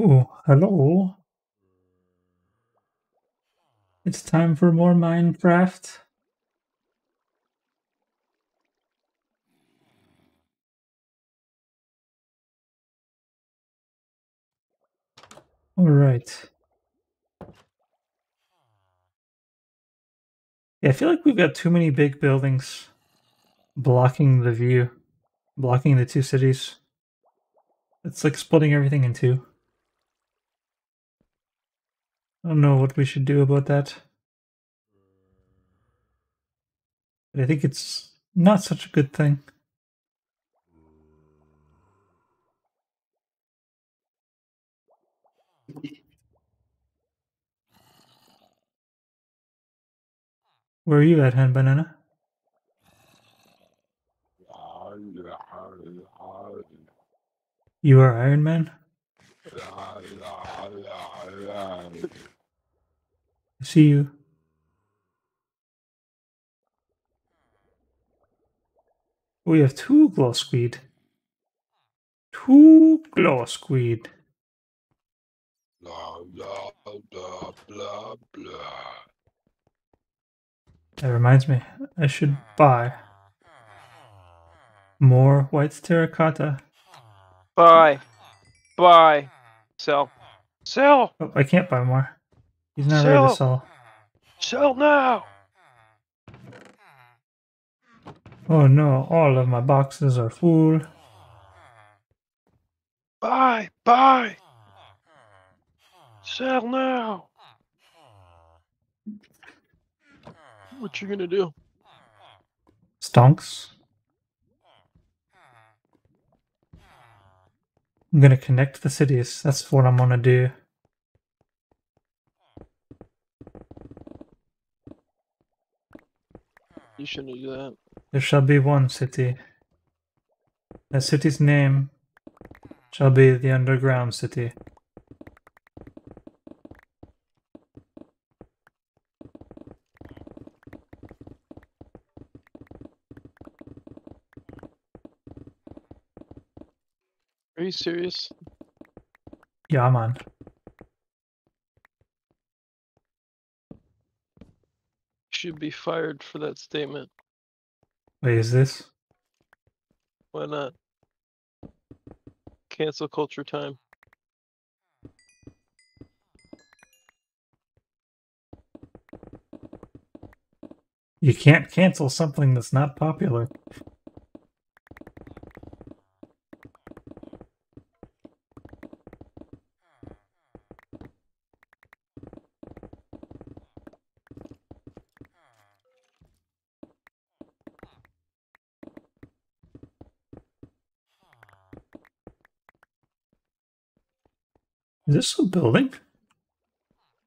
Oh, hello. It's time for more Minecraft. Alright. Yeah, I feel like we've got too many big buildings blocking the view, blocking the two cities. It's like splitting everything in two. I don't know what we should do about that. But I think it's not such a good thing. Where are you at, Hen Banana? You are Iron Man? I see you. We have two glow squid. Two glow squid. Blah, blah, blah, blah, blah. That reminds me, I should buy more white terracotta. Buy. Buy. Sell. Sell. Oh, I can't buy more. He's not ready to sell. Sell now. Oh no, all of my boxes are full. Buy. Buy. Sell now. What you gonna do? Stonks. I'm gonna connect the cities. That's what I'm gonna do. You shouldn't do that. There shall be one city. That city's name shall be the underground city. Are you serious? Yeah, man. Should be fired for that statement. Wait, is this? Why not? Cancel culture time. You can't cancel something that's not popular. Is this a building?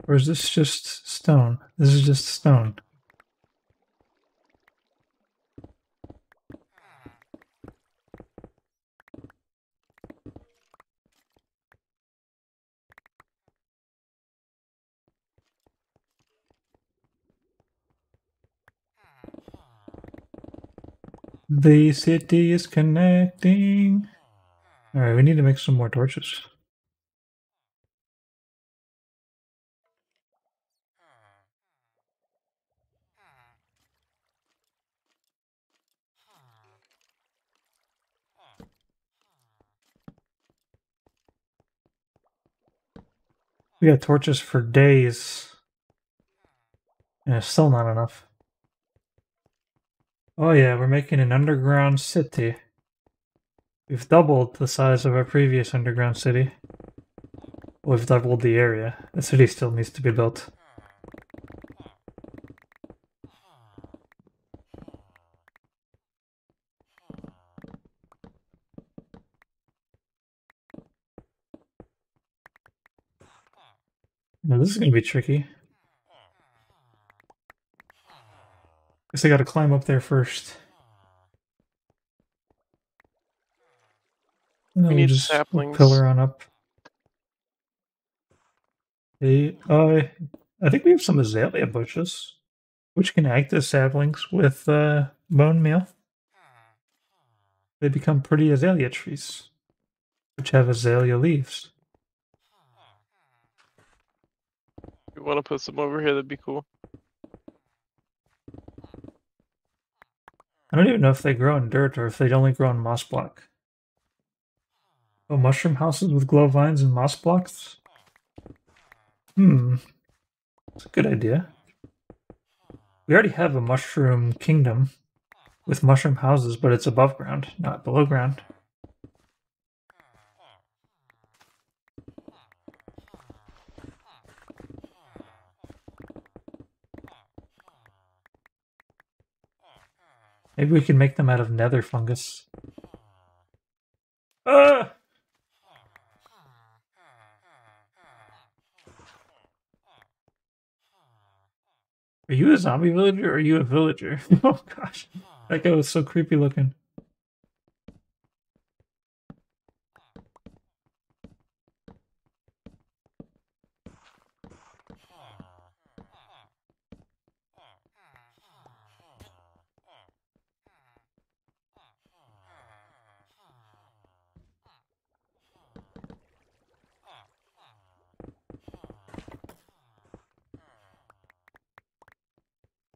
Or is this just stone? This is just stone. The city is connecting. Alright, we need to make some more torches. We got torches for days. And it's still not enough. Oh yeah, we're making an underground city. We've doubled the size of our previous underground city. We've doubled the area. The city still needs to be built. Now this is gonna be tricky. Guess I gotta climb up there first. And We then need just saplings. pillar on up. I think we have some azalea bushes, which can act as saplings with bone meal. They become pretty azalea trees, which have azalea leaves. you want to put some over here, that'd be cool. I don't even know if they grow in dirt or if they only grow in moss block. Oh, mushroom houses with glow vines and moss blocks? That's a good idea. We already have a mushroom kingdom with mushroom houses, but it's above ground, not below ground. Maybe we can make them out of nether fungus. Ah! Are you a zombie villager or are you a villager? Oh gosh, that guy was so creepy looking.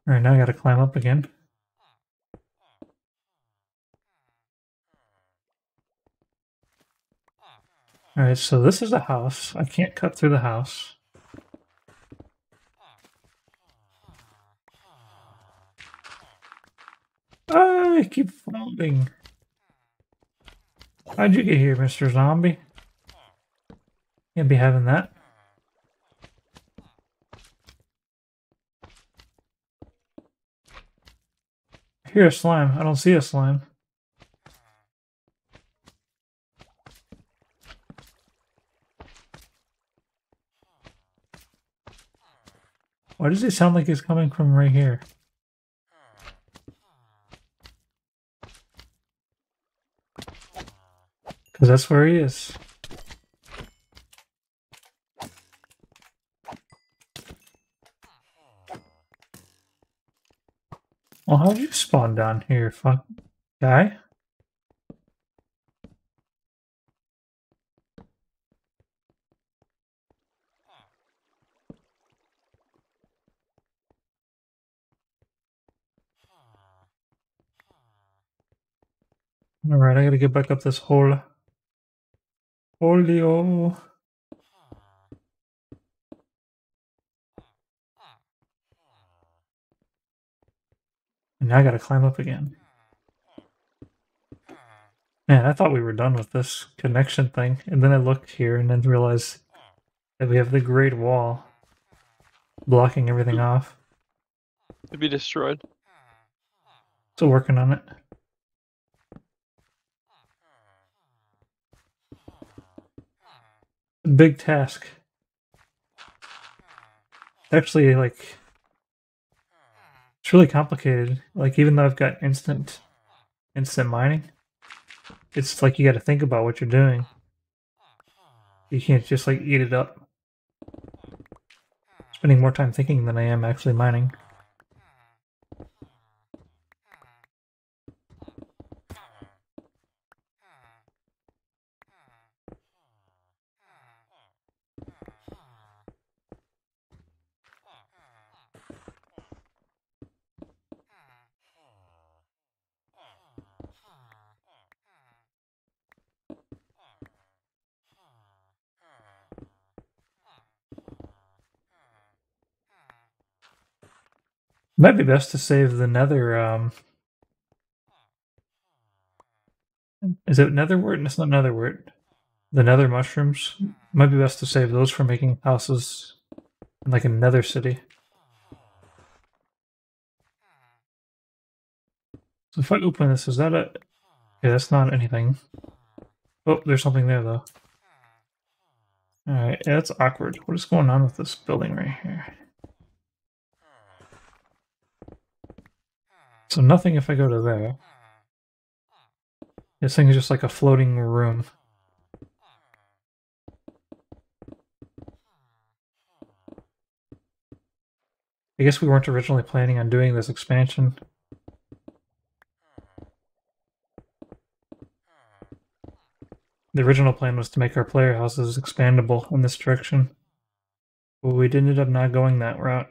Alright, now I gotta climb up again. Alright, so this is a house. I can't cut through the house. I keep falling. How'd you get here, Mr. Zombie? Can't be having that. I hear a slime. I don't see a slime. Why does it sound like it's coming from right here? Because that's where he is. Well, how'd you spawn down here, fuck guy? Alright, I gotta get back up this hole. Holio. And now I gotta climb up again. Man, I thought we were done with this connection thing, and then I looked here and then realized that we have the Great Wall blocking everything off. It'd be destroyed. Still working on it. Big task. Actually, like, it's really complicated. Like, even though I've got instant mining, it's like you got to think about what you're doing. You can't just like eat it up. Spending more time thinking than I am actually mining. Might be best to save the nether, is it netherwort? It's not netherwort. The nether mushrooms. Might be best to save those for making houses in like a nether city. So if I open this, is that a... Okay, that's not anything. Oh, there's something there though. Alright, yeah, that's awkward. What is going on with this building right here? So nothing if I go to there. This thing is just like a floating room. I guess we weren't originally planning on doing this expansion. The original plan was to make our player houses expandable in this direction. But we ended up not going that route.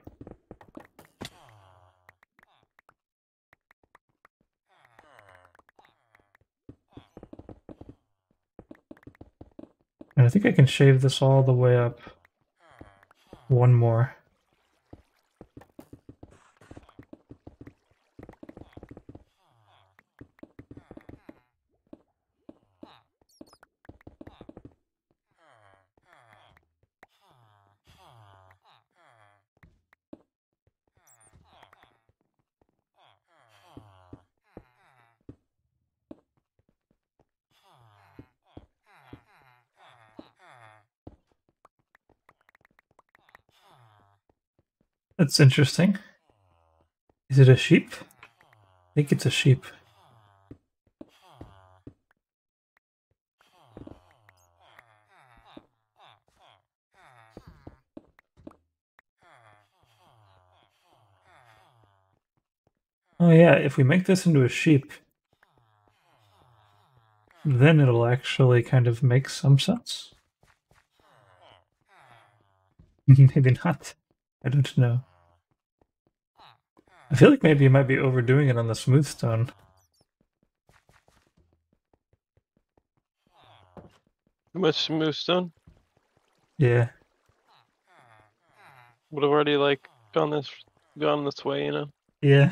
And I think I can shave this all the way up. One more. That's interesting. Is it a sheep? I think it's a sheep. Oh yeah, if we make this into a sheep, then it'll actually kind of make some sense. Maybe not. I don't know. I feel like maybe you might be overdoing it on the smooth stone. Too much smooth stone? Yeah. Would have already like gone this way, you know? Yeah.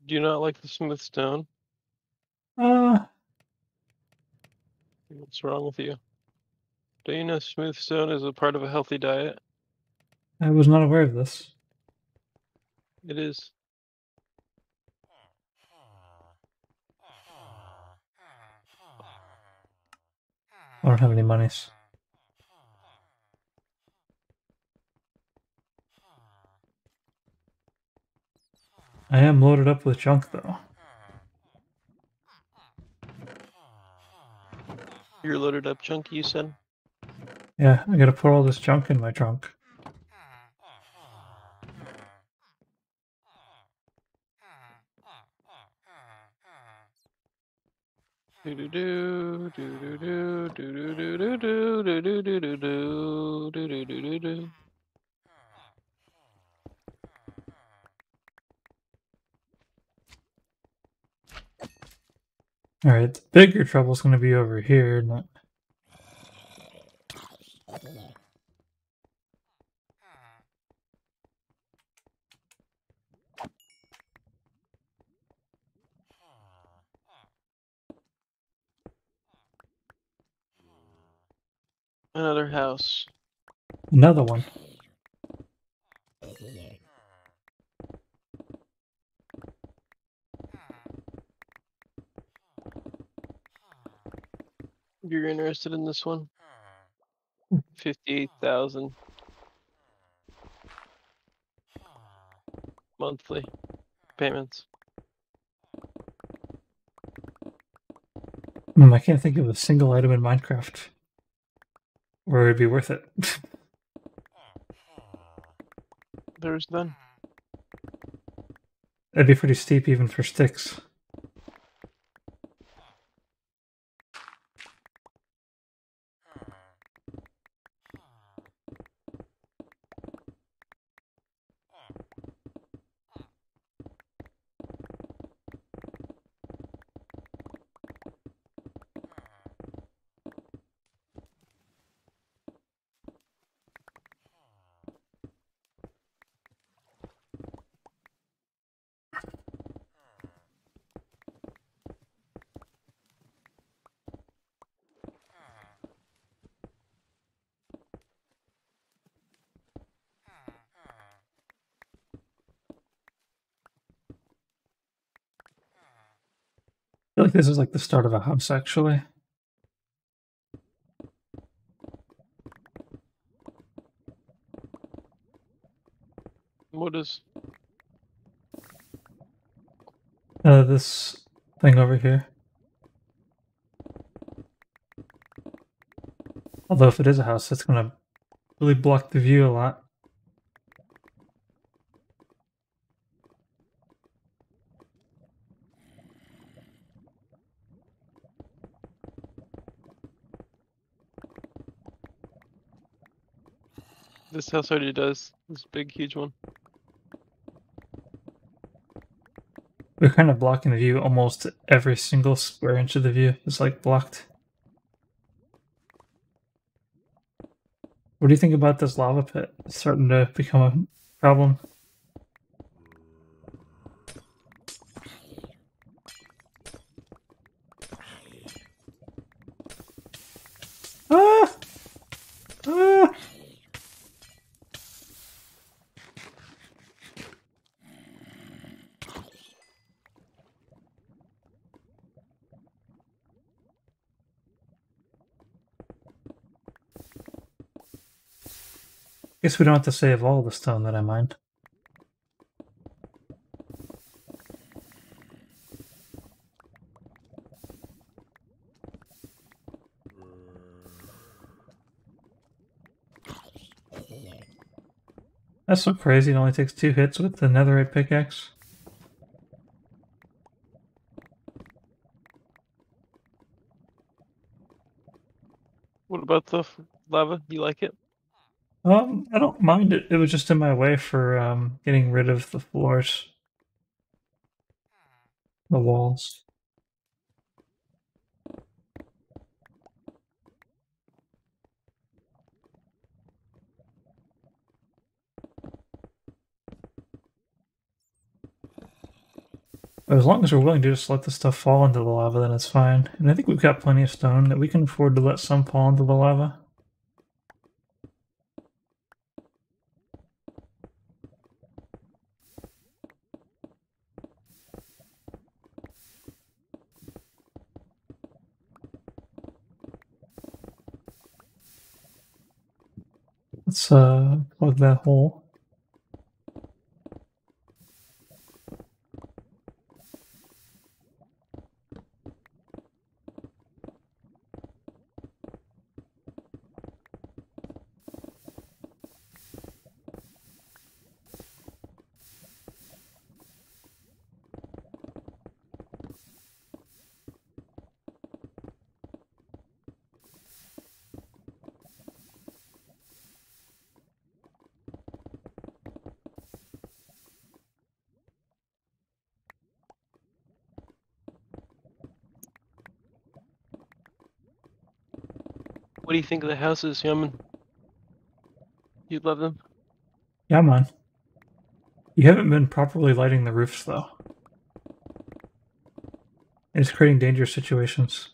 Do you not like the smooth stone? Uh, What's wrong with you? Do you know smooth stone is a part of a healthy diet? I was not aware of this. It is. I don't have any monies. I am loaded up with junk though. You're loaded up, Chunky, you said? Yeah, I gotta put all this junk in my trunk. Do do do do do do do do do do do do do do do do do do do. Alright, the bigger trouble's gonna be over here, not... Another house. Another one. You're interested in this one? 58,000 monthly payments. I can't think of a single item in Minecraft where it'd be worth it. There's none. That'd be pretty steep even for sticks. I feel like this is like the start of a house, actually. What is? This thing over here. Although if it is a house, that's gonna really block the view a lot. This house already does. This big, huge one. We're kind of blocking the view. Almost every single square inch of the view is like blocked. What do you think about this lava pit? It's starting to become a problem. Ah! Ah! Guess we don't have to save all the stone that I mined. That's so crazy, it only takes 2 hits with the netherite pickaxe. What about the lava? You like it? I don't mind it. It was just in my way for getting rid of the floors. The walls. But as long as we're willing to just let the stuff fall into the lava, then it's fine. And I think we've got plenty of stone that we can afford to let some fall into the lava. Let's plug that hole. What do you think of the houses, Yaman? You love them? Yeah, man. You haven't been properly lighting the roofs, though. It's creating dangerous situations.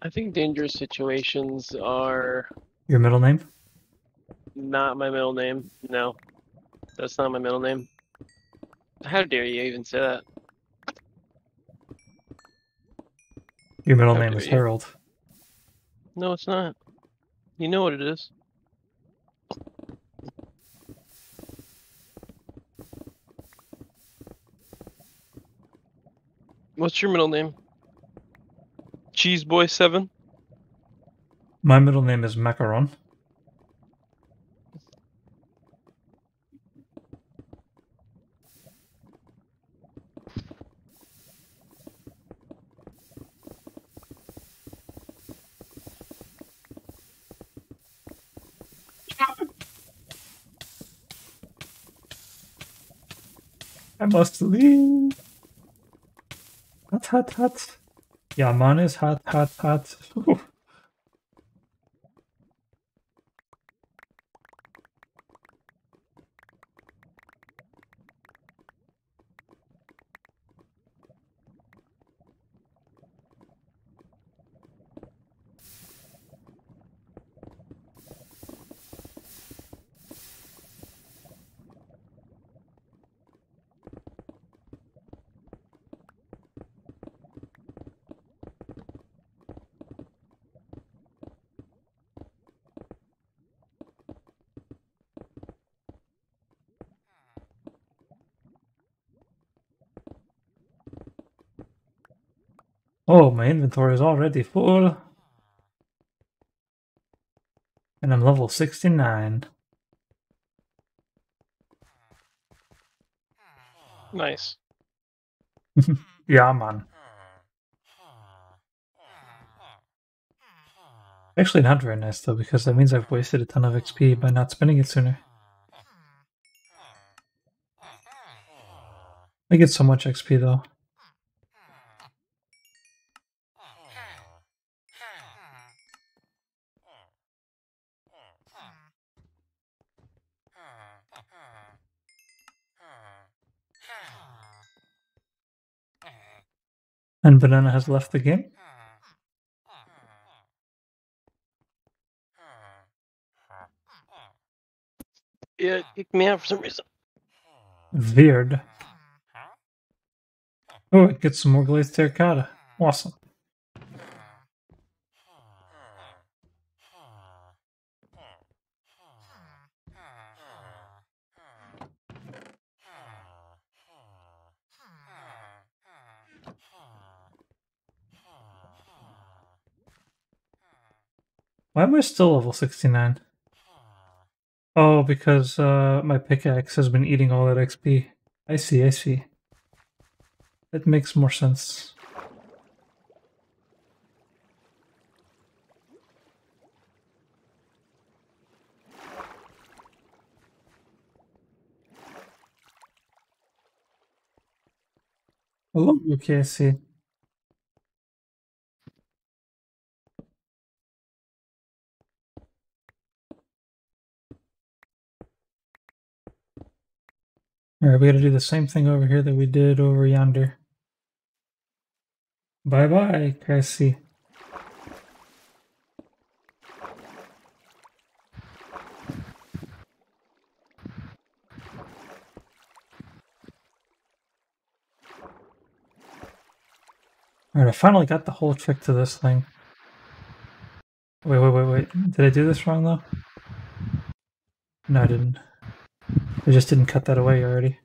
I think dangerous situations are Your middle name? not my middle name. No, that's not my middle name. How dare you even say that? Your middle How name dare is you? Harold. No, it's not. You know what it is. What's your middle name? Cheeseboy7? My middle name is Macaron. I must leave. Hot, hot, hot. Yeah, man is hot, hot, hot. Ooh. Oh, my inventory is already full. And I'm level 69. Nice. Yeah, man. Actually, not very nice though, because that means I've wasted a ton of XP by not spending it sooner. I get so much XP though. And Banana has left the game. Yeah, it kicked me out for some reason. Weird. Oh, it gets some more glazed terracotta. Awesome. Why am I still level 69? Oh, because my pickaxe has been eating all that XP. I see, I see. That makes more sense. Oh, okay, I see. Alright, we gotta do the same thing over here that we did over yonder. Bye bye, Cassie. Alright, I finally got the whole trick to this thing. Wait. Did I do this wrong though? No, I didn't. I just didn't cut that away already.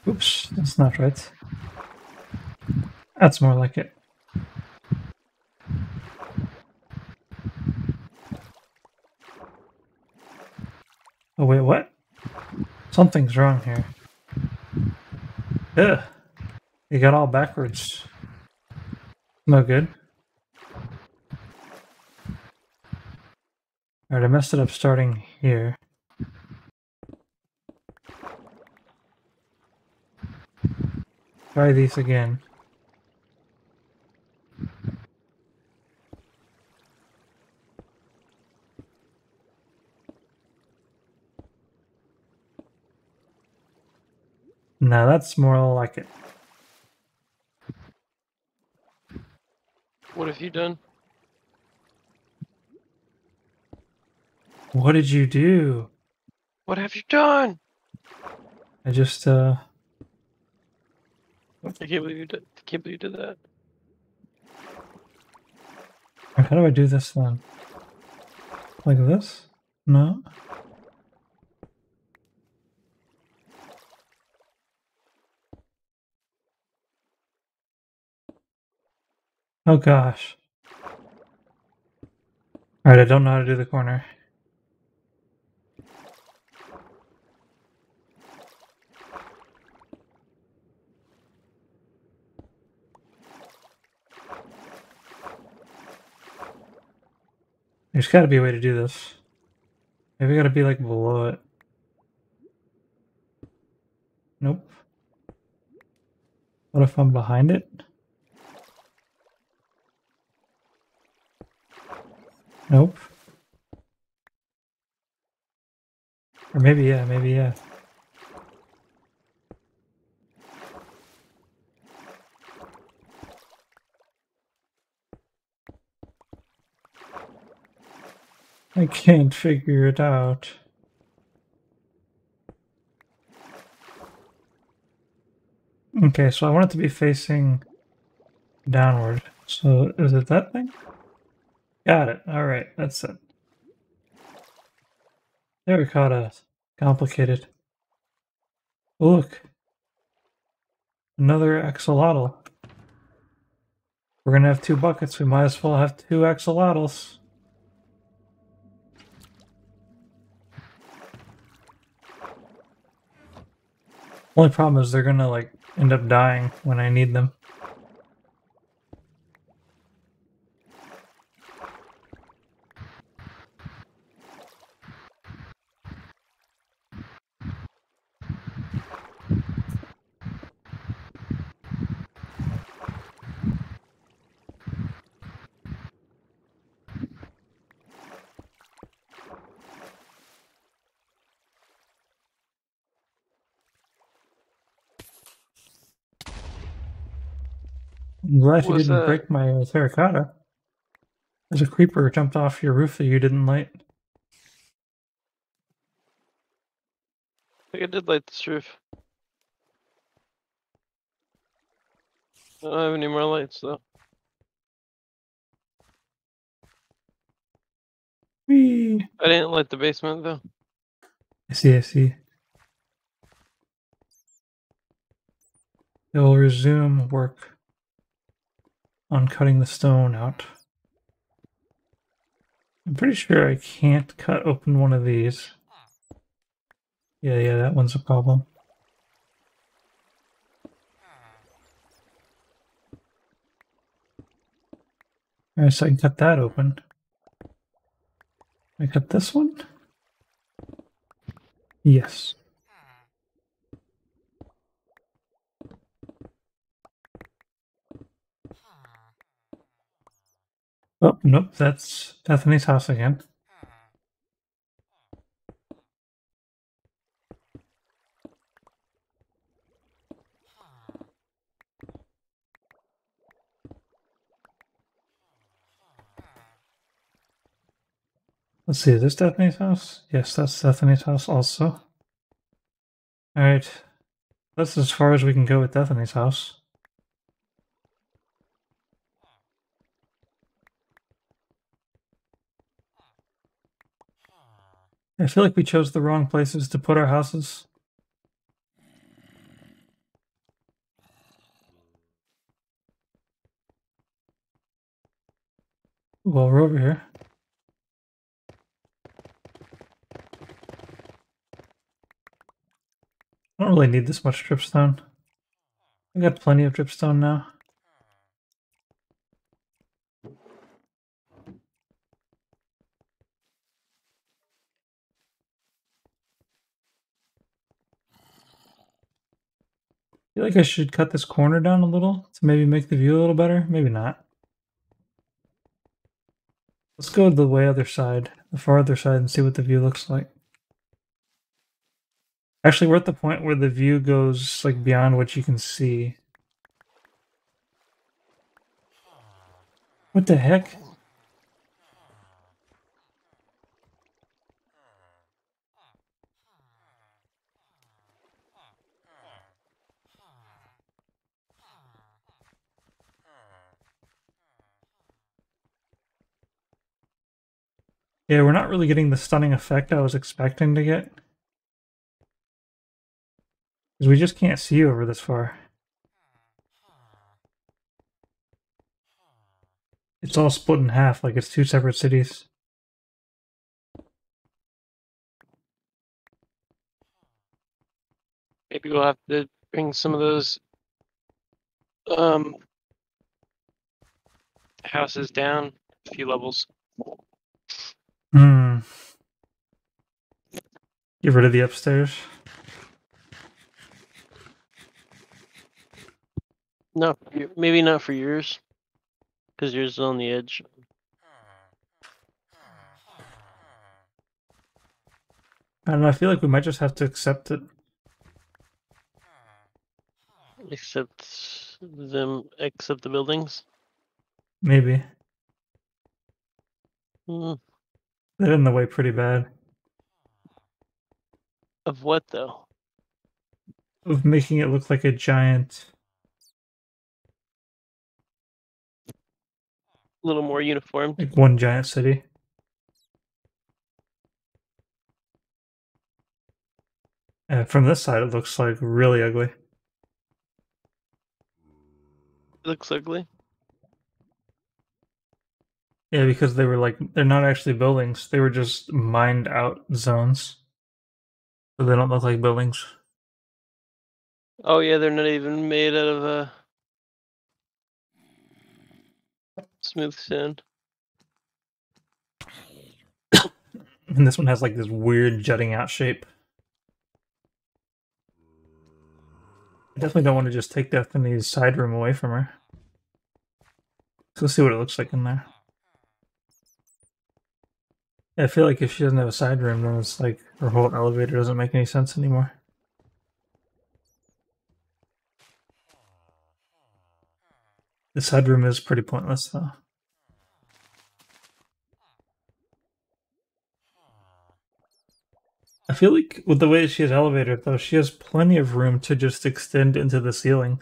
Oops, that's not right. That's more like it. Oh wait, what? Something's wrong here. Ugh. You got all backwards. No good. Alright, I messed it up starting here. Try these again. Now that's more like it. What have you done? What did you do? What have you done? I just, I can't believe you did. I can't believe you did that. how do I do this then? Like this? No? Oh gosh. Alright, I don't know how to do the corner. There's gotta be a way to do this. Maybe I gotta be like below it. Nope. What if I'm behind it? Nope. Or maybe yeah, maybe yeah. I can't figure it out. Okay, so I want it to be facing downward. So is it that thing? Got it. Alright, that's it. Terracotta. Complicated. Oh, look. Another axolotl. We're gonna have 2 buckets. We might as well have 2 axolotls. Only problem is they're gonna like end up dying when I need them. I'm glad you Was didn't that? break my terracotta. There's a creeper jumped off your roof that you didn't light. I think I did light this roof. I don't have any more lights though. Whee! I didn't light the basement though. I see, I see. It will resume work on cutting the stone out. I'm pretty sure I can't cut open one of these. Yeah, that one's a problem. Alright, so I can cut that open. Can I cut this one? Yes. Oh, nope, that's Bethany's house again. Let's see, is this Stephanie's house? Yes, that's Stephanie's house also. Alright. That's as far as we can go with Stephanie's house. I feel like we chose the wrong places to put our houses. Well, we're over here. I don't really need this much dripstone. I got plenty of dripstone now. I feel like I should cut this corner down a little to maybe make the view a little better. Maybe not. Let's go to the way other side, the far other side, and see what the view looks like. Actually, we're at the point where the view goes like beyond what you can see. What the heck? Yeah, we're not really getting the stunning effect I was expecting to get. Because we just can't see over this far. It's all split in half, like it's 2 separate cities. Maybe we'll have to bring some of those houses down a few levels. Hmm. Get rid of the upstairs. No, maybe not for yours, because yours is on the edge. I don't know, I feel like we might just have to accept it. Except the buildings. Maybe. Mm, They're in the way pretty bad. of what though? Of making it look like a giant... A little more uniform. like one giant city. And from this side it looks like really ugly. Looks ugly. Yeah, because they were like, they're not actually buildings. They were just mined out zones. So they don't look like buildings. Oh yeah, they're not even made out of smooth sand. And this one has like this weird jutting out shape. I definitely don't want to just take Destiny's side room away from her. Let's go see what it looks like in there. I feel like if she doesn't have a side room, then it's like her whole elevator doesn't make any sense anymore. The side room is pretty pointless, though. I feel like with the way she has elevator, though, she has plenty of room to just extend into the ceiling.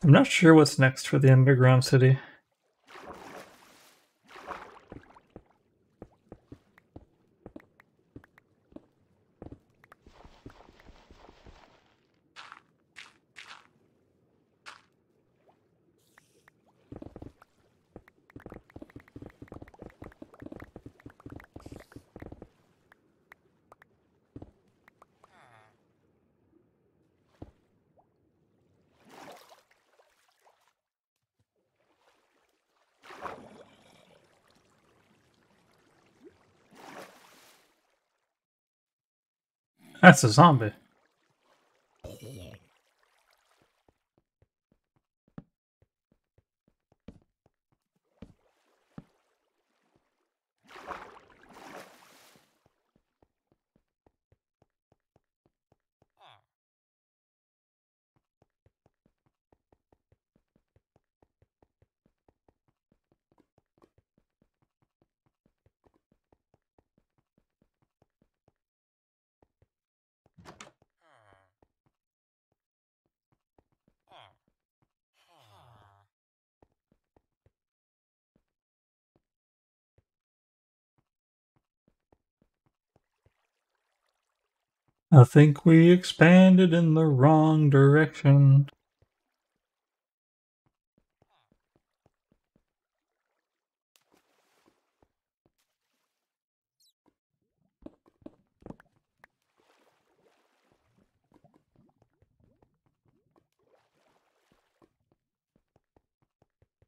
I'm not sure what's next for the underground city. That's a zombie. I think we expanded in the wrong direction.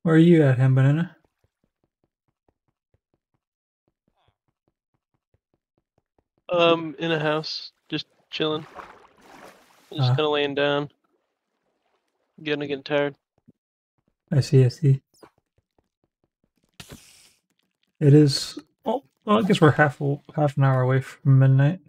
Where are you at, Ham Banana? In a house, just chilling. Just kind of laying down. Getting tired. I see, I see. It is. Oh, well, I guess we're half an hour away from midnight.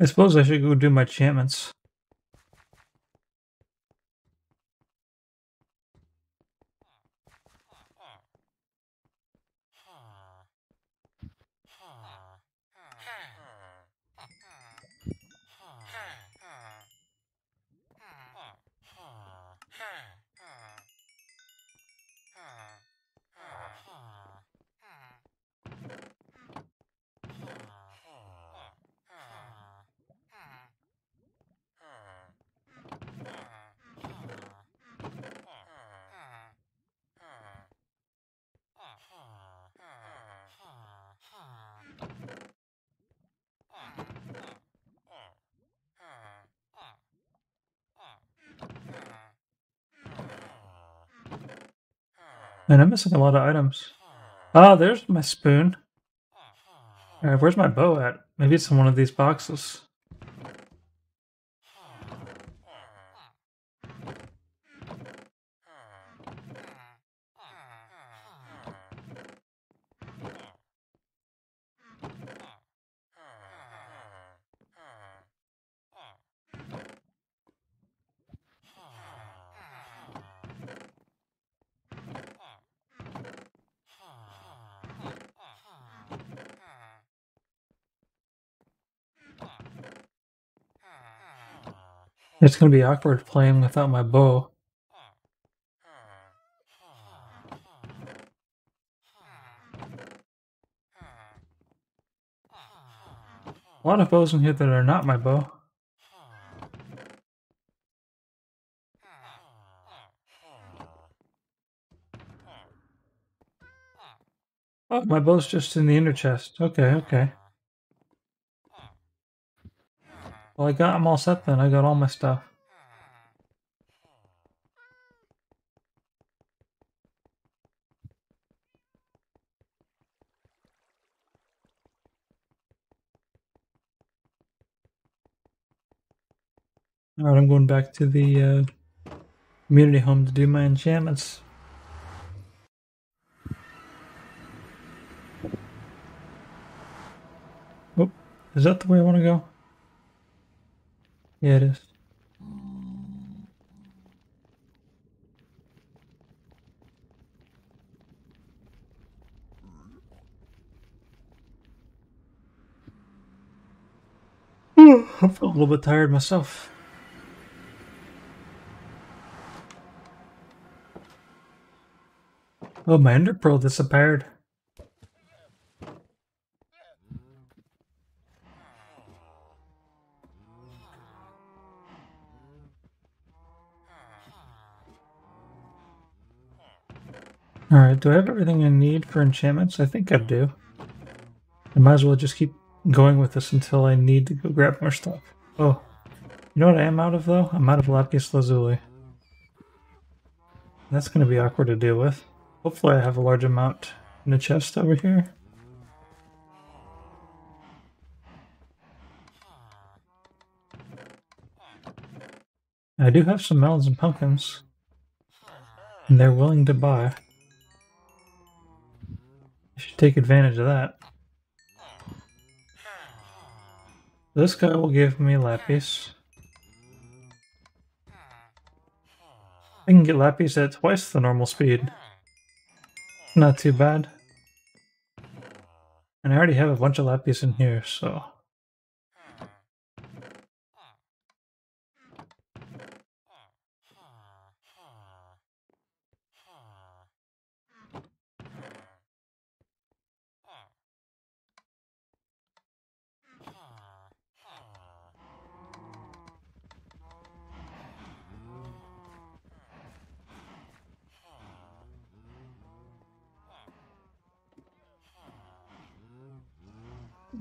I suppose I should go do my enchantments. Man, I'm missing a lot of items. Ah, there's my spoon. Alright, where's my bow at? Maybe it's in one of these boxes. It's gonna be awkward playing without my bow. A lot of bows in here that are not my bow. Oh, my bow's just in the inner chest. Okay, okay. Well, I'm all set then. I got all my stuff. Alright, I'm going back to the community home to do my enchantments. Oh, is that the way I want to go? Yeah, it is. I feel a little bit tired myself. Oh, my ender pearl disappeared. Alright, do I have everything I need for enchantments? I think I do. I might as well just keep going with this until I need to go grab more stuff. Oh, you know what I am out of though? I'm out of lapis lazuli. That's going to be awkward to deal with. Hopefully I have a large amount in the chest over here. I do have some melons and pumpkins, and they're willing to buy. I should take advantage of that. This guy will give me lapis. I can get lapis at twice the normal speed. Not too bad. And I already have a bunch of lapis in here, so...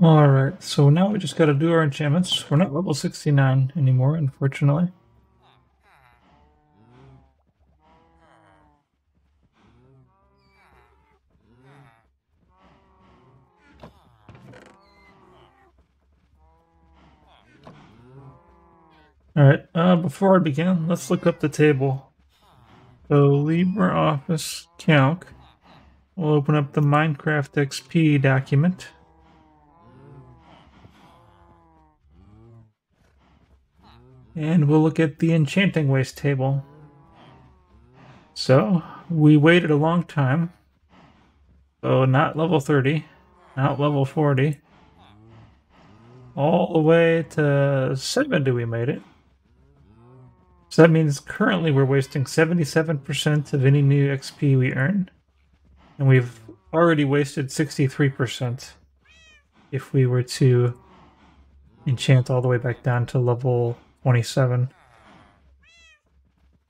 Alright, so now we just gotta do our enchantments. We're not level 69 anymore, unfortunately. Alright, before I begin, let's look up the table. So, LibreOffice Calc. We'll open up the Minecraft XP document. And we'll look at the enchanting waste table. So, we waited a long time. So, not level 30, not level 40. All the way to 70 we made it. So that means currently we're wasting 77% of any new XP we earn. And we've already wasted 63% if we were to enchant all the way back down to level 27.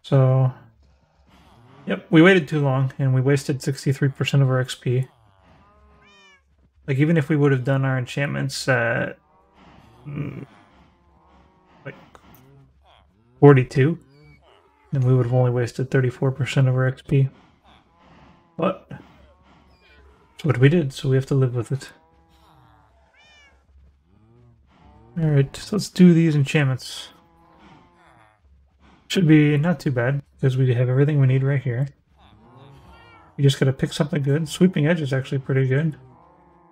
So, yep, we waited too long and we wasted 63% of our XP. Like, even if we would have done our enchantments at like 42, then we would have only wasted 34% of our XP. But it's what we did, so we have to live with it. Alright, so let's do these enchantments. Should be not too bad, because we have everything we need right here. You just gotta pick something good. Sweeping Edge is actually pretty good.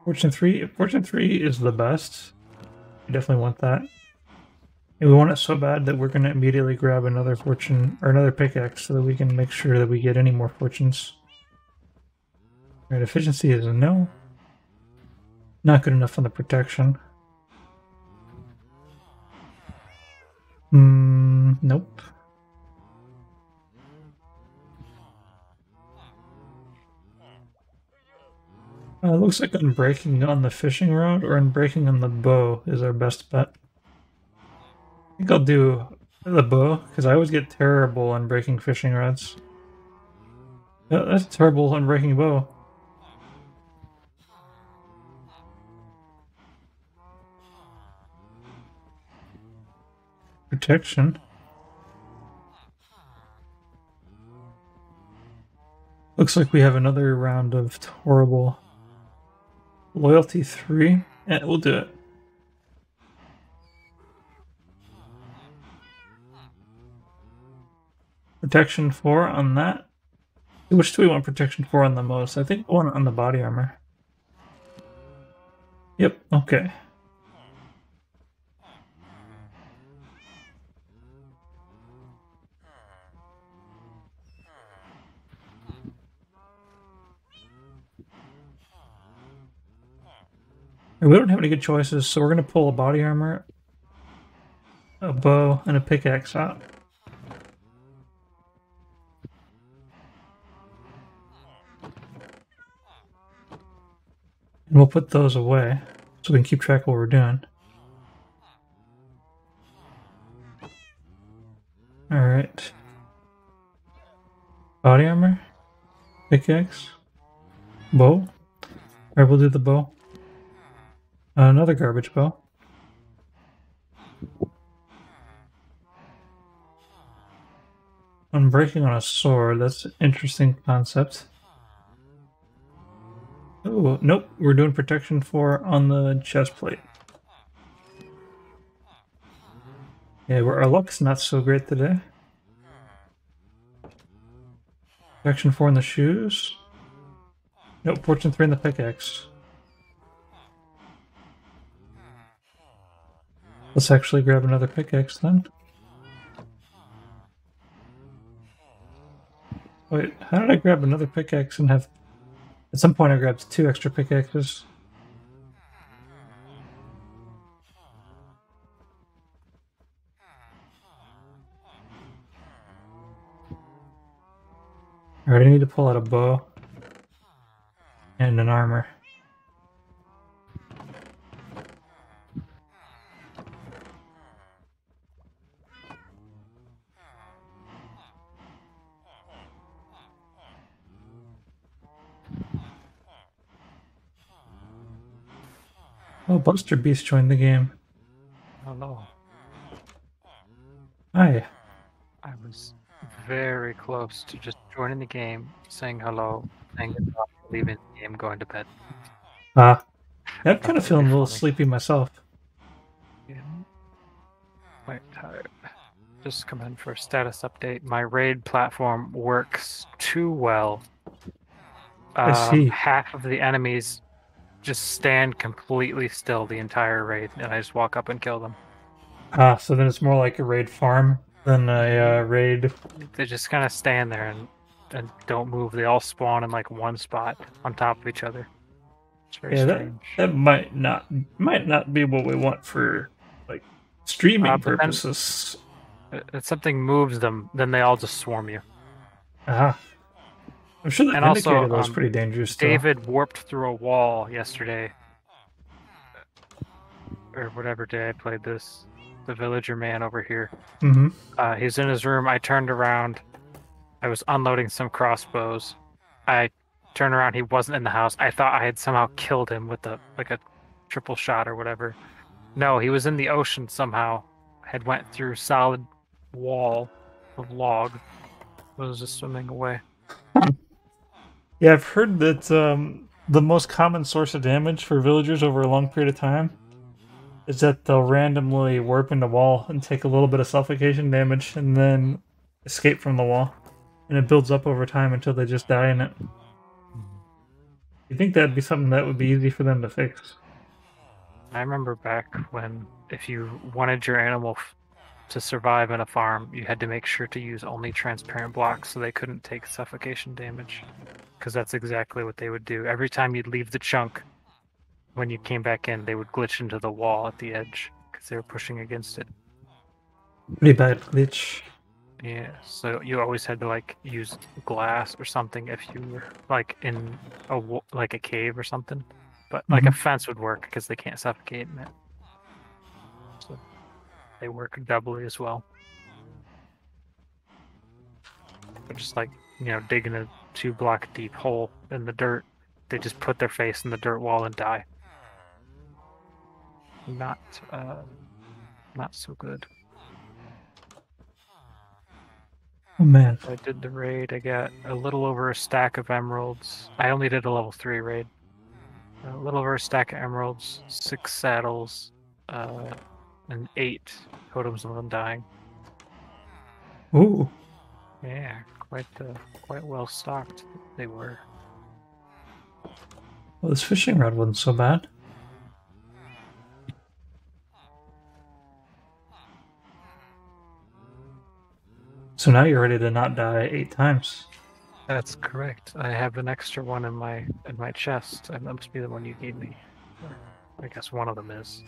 Fortune 3 is the best. You definitely want that. And we want it so bad that we're gonna immediately grab another fortune, or another pickaxe, so that we can make sure that we get any more fortunes. Alright, efficiency is a no. Not good enough on the protection. Nope. Looks like unbreaking on the fishing rod or unbreaking on the bow is our best bet. I think I'll do the bow, because I always get terrible unbreaking fishing rods. Yeah, that's terrible unbreaking bow. Protection. Looks like we have another round of horrible. Loyalty 3? Yeah, we'll do it. Protection 4 on that. Which do we want protection 4 on the most? I think one on the body armor. Yep, okay. We don't have any good choices, so we're going to pull a body armor, a bow, and a pickaxe out. And we'll put those away, so we can keep track of what we're doing. Alright. Body armor, pickaxe, bow. Alright, we'll do the bow. Another garbage bow. Unbreaking on a sword, that's an interesting concept. Oh, nope, we're doing protection 4 on the chest plate. Yeah, our luck's not so great today. Protection 4 on the shoes. Nope, fortune 3 on the pickaxe. Let's actually grab another pickaxe then. Wait, how did I grab another pickaxe and have... At some point I grabbed 2 extra pickaxes. Alright, I need to pull out a bow. And an armor. Oh, Buster Beast joined the game. Hello. Hi. I was very close to just joining the game, saying hello, saying goodbye, leaving the game, going to bed. I'm kind That of feeling a would be little funny. sleepy myself. Yeah. Wait, just come in for a status update. My raid platform works too well. I see. Half of the enemies just stand completely still the entire raid, and I just walk up and kill them. So then it's more like a raid farm than a raid. They just kind of stand there and don't move. They all spawn in like one spot on top of each other. It's very Yeah, strange. that might not be what we want for like streaming But then- purposes. If something moves them, then they all just swarm you. I'm sure the And also, indicator was pretty dangerous. Still. David warped through a wall yesterday, or whatever day I played this. The villager man over here. Mm-hmm. He's in his room. I turned around. I was unloading some crossbows. I turned around. He wasn't in the house. I thought I had somehow killed him with a triple shot or whatever. No, he was in the ocean somehow. Had went through solid wall of log. Was just swimming away. Yeah, I've heard that the most common source of damage for villagers over a long period of time is that they'll randomly warp into wall and take a little bit of suffocation damage and then escape from the wall. And it builds up over time until they just die in it. You think that'd be something that would be easy for them to fix? I remember back when if you wanted your animal to survive in a farm, you had to make sure to use only transparent blocks so they couldn't take suffocation damage. Because that's exactly what they would do. Every time you'd leave the chunk, when you came back in, they would glitch into the wall at the edge because they were pushing against it. Pretty bad glitch. Yeah, so you always had to like use glass or something if you were like in like a cave or something. But like a fence would work because they can't suffocate in it. So they work doubly as well. But just like, you know, digging a 2-block deep hole in the dirt, they just put their face in the dirt wall and die. Not so good. Oh man. I did the raid. I got a little over a stack of emeralds. I only did a level 3 raid. A little over a stack of emeralds, 6 saddles, and 8 totems of undying. Ooh. Yeah, quite well stocked they were. Well, this fishing rod wasn't so bad. So now you're ready to not die 8 times. That's correct. I have an extra one in my chest, and that must be the one you gave me. I guess one of them is.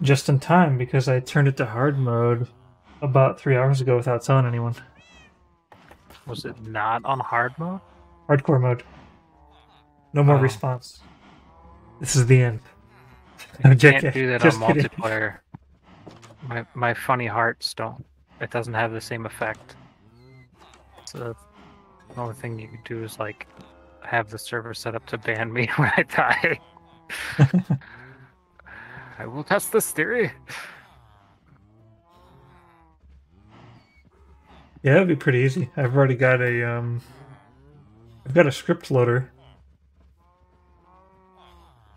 Just in time, because I turned it to hard mode about 3 hours ago without telling anyone. Was it not on hard mode? Hardcore mode. No more Oh. response. This is the end. You JK, can't do that just on kidding. multiplayer. My funny hearts don't. It doesn't have the same effect. So the only thing you can do is like have the server set up to ban me when I die. I will test this theory. Yeah, it'd be pretty easy. I've already got I've got a script loader.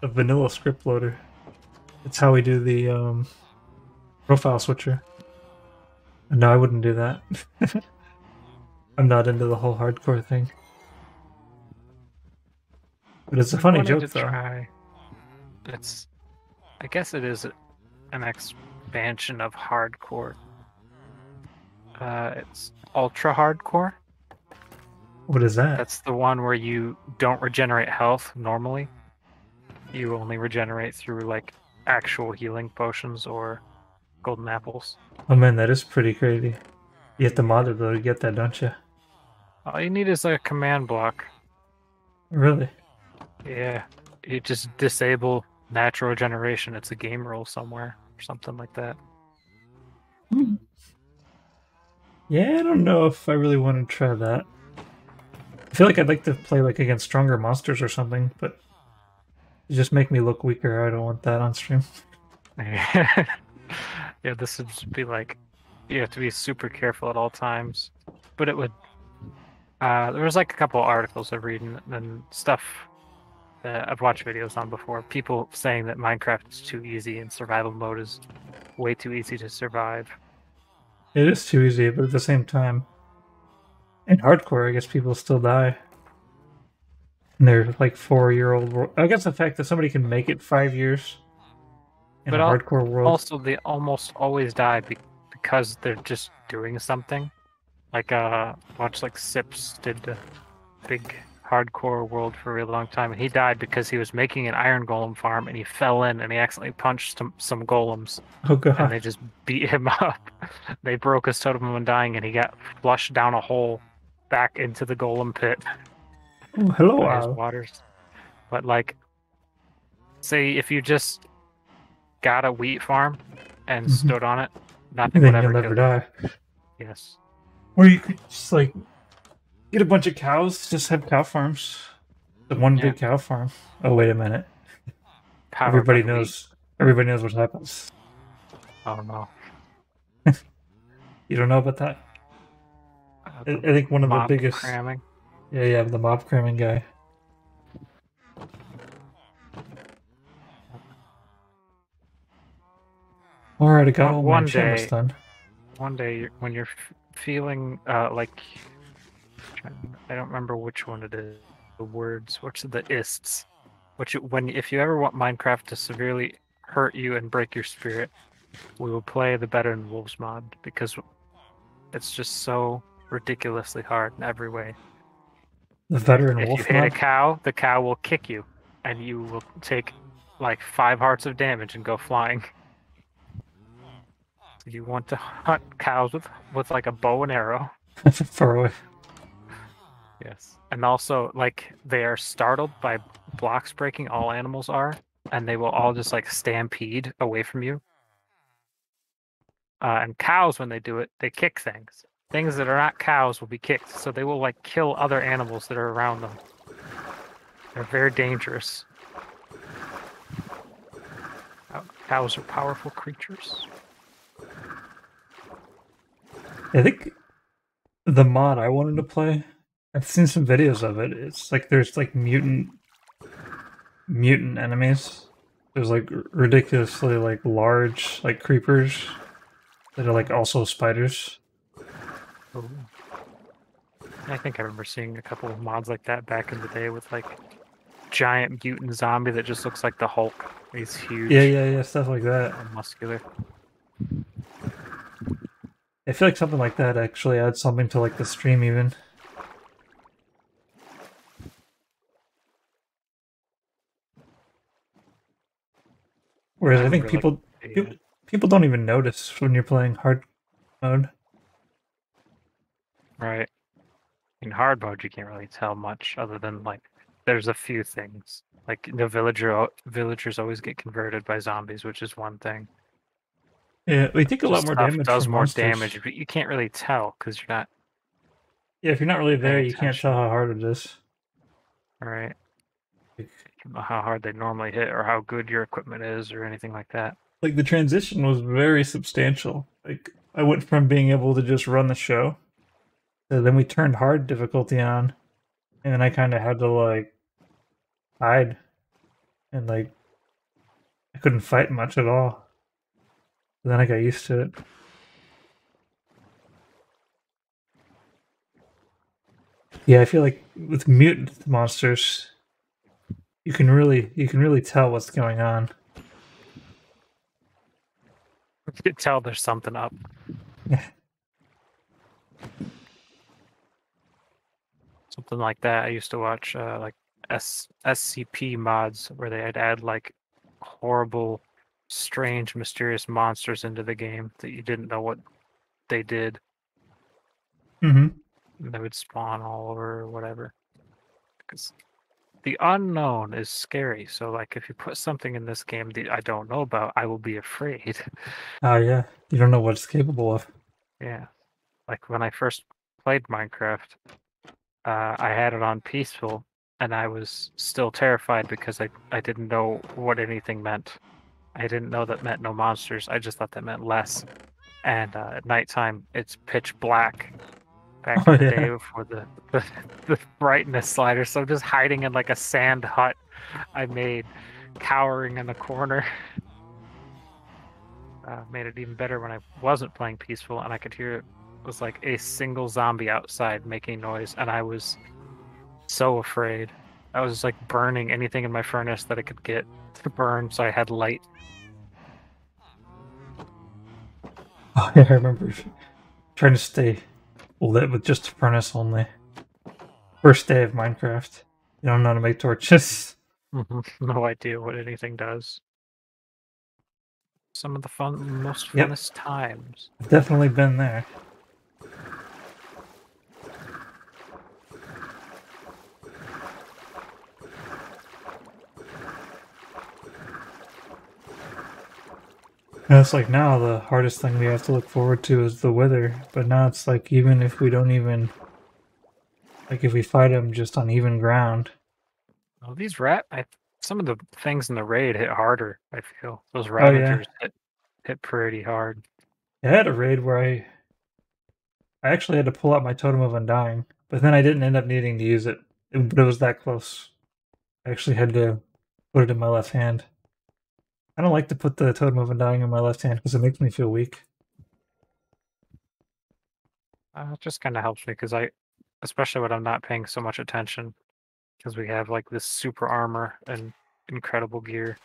A vanilla script loader. It's how we do the profile switcher. No, I wouldn't do that. I'm not into the whole hardcore thing. But it's a funny Wanted joke, to though. try. I guess it is an expansion of hardcore. It's ultra hardcore. What is that? That's the one where you don't regenerate health normally. You only regenerate through like actual healing potions or golden apples. Oh man, that is pretty crazy. You have to mod it though to get that, don't you? All you need is a command block. Really? Yeah. You just disable natural regeneration. It's a game rule somewhere or something like that. Yeah, I don't know if I really want to try that. I feel like I'd like to play like against stronger monsters or something, but it just make me look weaker. I don't want that on stream. Yeah, this would just be like you have to be super careful at all times. But it would. There was like a couple articles I've read and stuff that I've watched videos on before. People saying that Minecraft is too easy and survival mode is way too easy to survive. It is too easy, but at the same time, in hardcore, I guess people still die. And they're like 4-year-old. I guess the fact that somebody can make it 5 years in But a hardcore world. Also, they almost always die because they're just doing something. Like watch like Sips did the big hardcore world for a really long time, and he died because he was making an iron golem farm and he fell in and he accidentally punched some golems Oh god. and they just beat him up. They broke his totem of undying and he got flushed down a hole back into the golem pit Oh, hello, by his Al. waters. But like, say if you just got a wheat farm and Mhm. stood on it, nothing Then would you'll ever never kill you. die. Yes. Or you could just like get a bunch of cows, just have cow farms. The one Yeah. big cow farm. Oh wait a minute. Powered Everybody by the wheat. knows. Everybody knows what happens. I don't know. You don't know about that? I think one of the Mob biggest. cramming. Yeah, the mob cramming guy. Alright, I got all my enchantments done. One day when you're feeling like I don't remember which one it is. The words, what's the ists? If you ever want Minecraft to severely hurt you and break your spirit, we will play the Better Than Wolves mod because it's just so ridiculously hard in every way. The veteran If wolf you hit a mod? cow, the cow will kick you, and you will take like 5 hearts of damage and go flying. You want to hunt cows with like a bow and arrow. Far away. Yes. And also, like, they are startled by blocks breaking, all animals are, and they will all just like stampede away from you. And cows, when they do it, they kick things. Things that are not cows will be kicked, so they will like kill other animals that are around them. They're very dangerous. Cows are powerful creatures. I think the mod I wanted to play, I've seen some videos of it. It's like there's like mutant enemies. There's like ridiculously like large like creepers that are like also spiders. Ooh. I think I remember seeing a couple of mods like that back in the day with like giant mutant zombie that just looks like the Hulk. He's huge. Yeah, stuff like that. And muscular. I feel like something like that actually adds something to like the stream even. Whereas I think people don't even notice when you're playing hard mode. Right. In hard mode, you can't really tell much other than like there's a few things. Like the villagers always get converted by zombies, which is one thing. Yeah, we take a lot more damage. Does from more monsters. damage, but you can't really tell because you're not. Yeah, if you're not really there, you can't tell how hard it is. All right. You don't know how hard they normally hit or how good your equipment is or anything like that. Like the transition was very substantial. Like I went from being able to just run the show, to then we turned hard difficulty on, and then I kind of had to like hide, and like I couldn't fight much at all. But then I got used to it. Yeah, I feel like with mutant monsters, you can really tell what's going on. You can tell there's something up. Yeah. Something like that. I used to watch like SCP mods where they'd add like horrible, strange, mysterious monsters into the game that you didn't know what they did. Mm-hmm. They would spawn all over or whatever. Because the unknown is scary. So like if you put something in this game that I don't know about, I will be afraid. Oh yeah, you don't know what it's capable of. Yeah. Like when I first played Minecraft, I had it on peaceful, and I was still terrified because I didn't know what anything meant. I didn't know that meant no monsters. I just thought that meant less. And at nighttime, it's pitch black. Back in the day before the brightness slider, so I'm just hiding in like a sand hut I made, cowering in the corner. Made it even better when I wasn't playing peaceful and I could hear it was like a single zombie outside making noise, and I was so afraid. I was just like burning anything in my furnace that I could get to burn, so I had light. Oh yeah, I remember trying to stay lit with just a furnace only. First day of Minecraft. You don't know how to make torches. No idea what anything does. Some of the most funnest times. I've definitely been there. And it's like now the hardest thing we have to look forward to is the weather, but now it's like even if we don't even, like if we fight them just on even ground. Oh, these some of the things in the raid hit harder, I feel. Those Ravagers hit pretty hard. I had a raid where I actually had to pull out my Totem of Undying, But then I didn't end up needing to use it, but it was that close. I actually had to put it in my left hand. I don't like to put the Totem of Undying in my left hand because it makes me feel weak. It just kind of helps me because especially when I'm not paying so much attention, because we have like this super armor and incredible gear,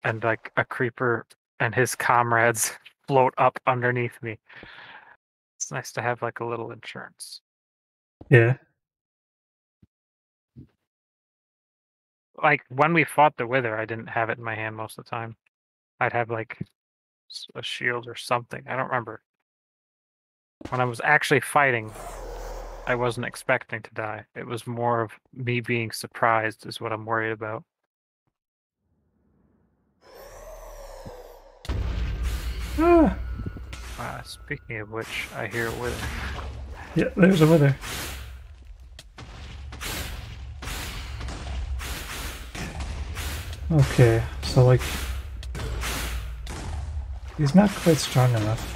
and like a creeper and his comrades float up underneath me. It's nice to have like a little insurance. Yeah. Like when we fought the Wither, I didn't have it in my hand most of the time. I'd have like a shield or something. I don't remember. When I was actually fighting, I wasn't expecting to die. It was more of me being surprised is what I'm worried about. Ah. Speaking of which, I hear a Wither. Yeah, there's a Wither. Okay, so like... he's not quite strong enough.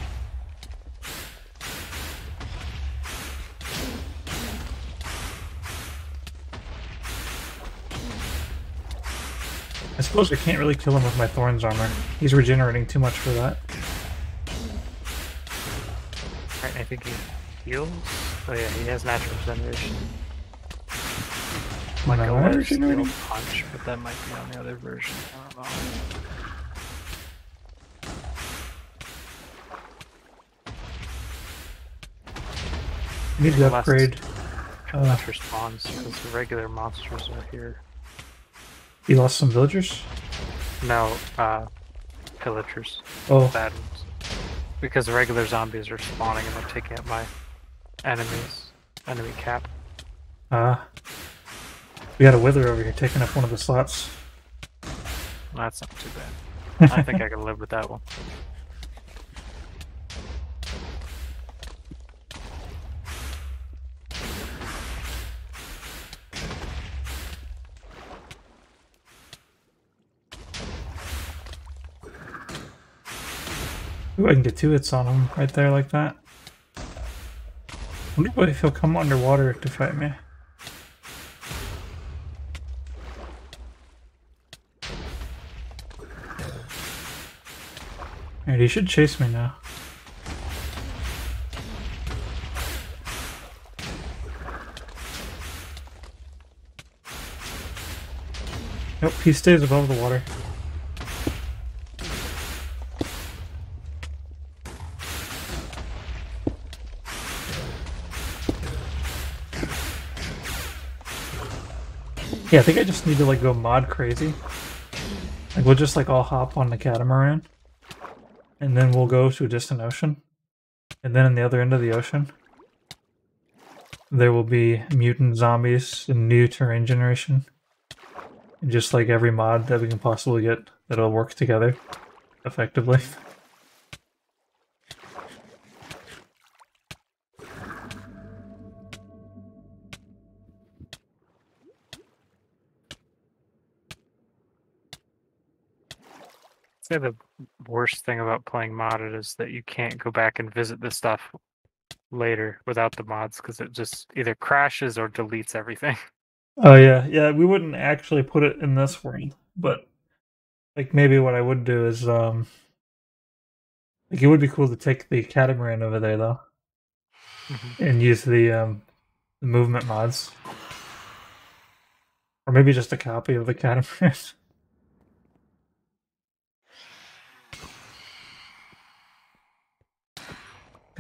I suppose I can't really kill him with my Thorns armor. He's regenerating too much for that. Right, I think he heals. Oh yeah, he has natural regeneration. Like No, a little regenerating? punch, but that might be on the other version. I don't know. I need to Less- upgrade. Less spawns because the regular monsters are here. You lost some villagers? No, pillagers. Oh, Bad ones. Because the regular zombies are spawning and they're taking out my enemy cap. we got a Wither over here taking up one of the slots. That's not too bad. I think I can live with that one. Ooh, I can get 2 hits on him right there like that. I wonder if he'll come underwater to fight me. Alright, he should chase me now. Nope, he stays above the water. Yeah, I think I just need to like go mod crazy. Like we'll just like all hop on the catamaran. And then we'll go to a distant ocean. And then in the other end of the ocean, there will be mutant zombies and new terrain generation. And just like every mod that we can possibly get that'll work together effectively. I'd say the worst thing about playing modded is that you can't go back and visit the stuff later without the mods because it just either crashes or deletes everything. Oh yeah, we wouldn't actually put it in this world, but like maybe what I would do is like it would be cool to take the catamaran over there though. And use the movement mods. Or maybe just a copy of the catamaran.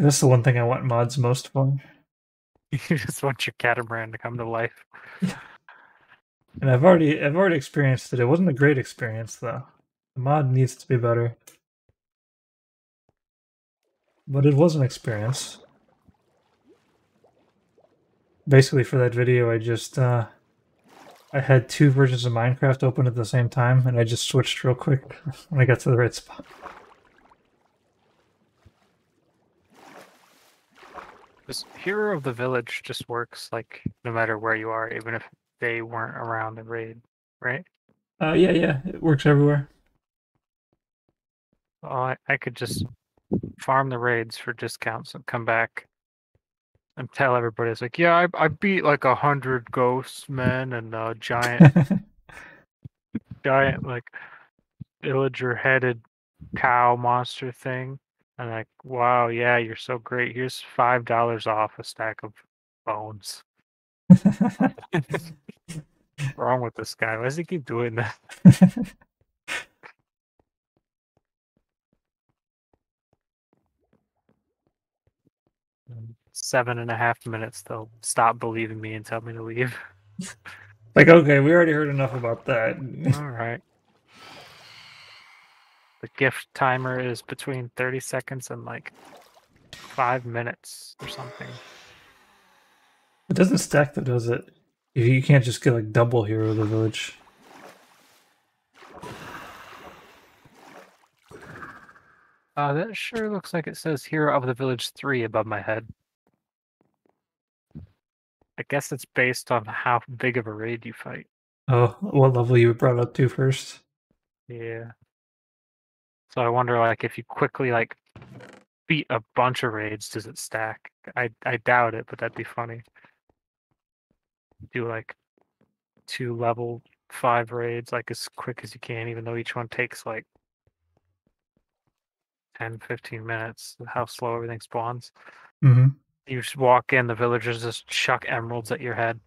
That's the one thing I want mods most for. You just want your catamaran to come to life. And I've already experienced it. It wasn't a great experience though. The mod needs to be better. But it was an experience. Basically for that video I just I had 2 versions of Minecraft open at the same time and I just switched real quick when I got to the right spot. This Hero of the Village just works like no matter where you are, even if they weren't around the raid, right? Yeah, it works everywhere. Well, I could just farm the raids for discounts and come back and tell everybody it's like, yeah, I beat like 100 ghosts men and a giant like villager headed cow monster thing. And like, wow, yeah, you're so great. Here's $5 off a stack of bones. What's wrong with this guy? Why does he keep doing that? 7.5 minutes, they'll stop believing me and tell me to leave. Like, okay, we already heard enough about that. All right. The gift timer is between 30 seconds and like 5 minutes or something. It doesn't stack though, does it? You can't just get like double Hero of the Village. That sure looks like it says Hero of the Village 3 above my head. I guess it's based on how big of a raid you fight. Oh, what level you brought up to first? Yeah. So I wonder, like, if you quickly like beat a bunch of raids, does it stack? I doubt it, but that'd be funny. Do like 2 level 5 raids like as quick as you can, even though each one takes like 10-15 minutes. How slow everything spawns. Mm-hmm. You just walk in, the villagers just chuck emeralds at your head.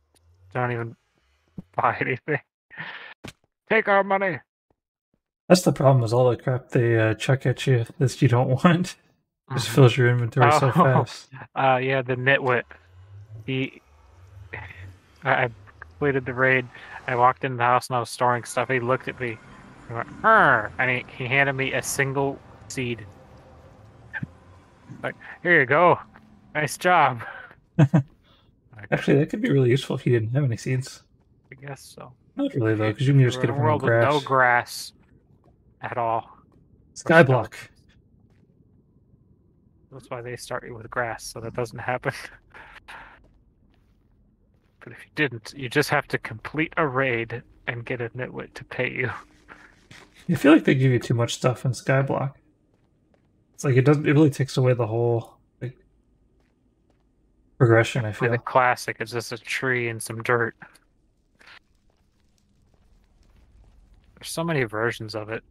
Don't even buy anything. Take our money. That's the problem, is all the crap they chuck at you that you don't want. Just fills your inventory so fast. Yeah, the nitwit. I completed the raid. I walked into the house and I was storing stuff. He looked at me and went, "Arr!" And he handed me a single seed. Like, here you go. Nice job. Actually, that could be really useful if you didn't have any seeds. I guess so. Not really, though, because you can just get it from world the grass. with no grass at all. Skyblock. That's why they start you with grass, so that doesn't happen. But if you didn't, you just have to complete a raid and get a nitwit to pay you. I feel like they give you too much stuff in Skyblock. It's like it really takes away the whole like, progression, I feel. The classic is just a tree and some dirt. There's so many versions of it.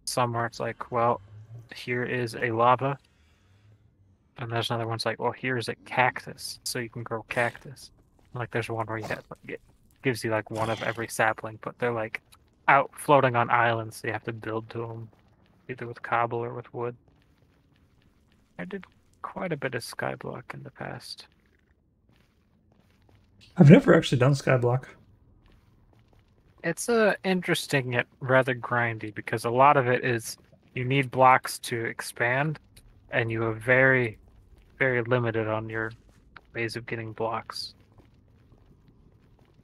Some where it's like, well, here is a lava. And there's another one's like, well, here's a cactus, so you can grow cactus. Like there's one where you have, like, it gives you like one of every sapling, but they're like out floating on islands, so you have to build to them, either with cobble or with wood. I did quite a bit of Skyblock in the past. I've never actually done Skyblock. It's interesting yet rather grindy, because a lot of it is you need blocks to expand, and you are very, very limited on your ways of getting blocks.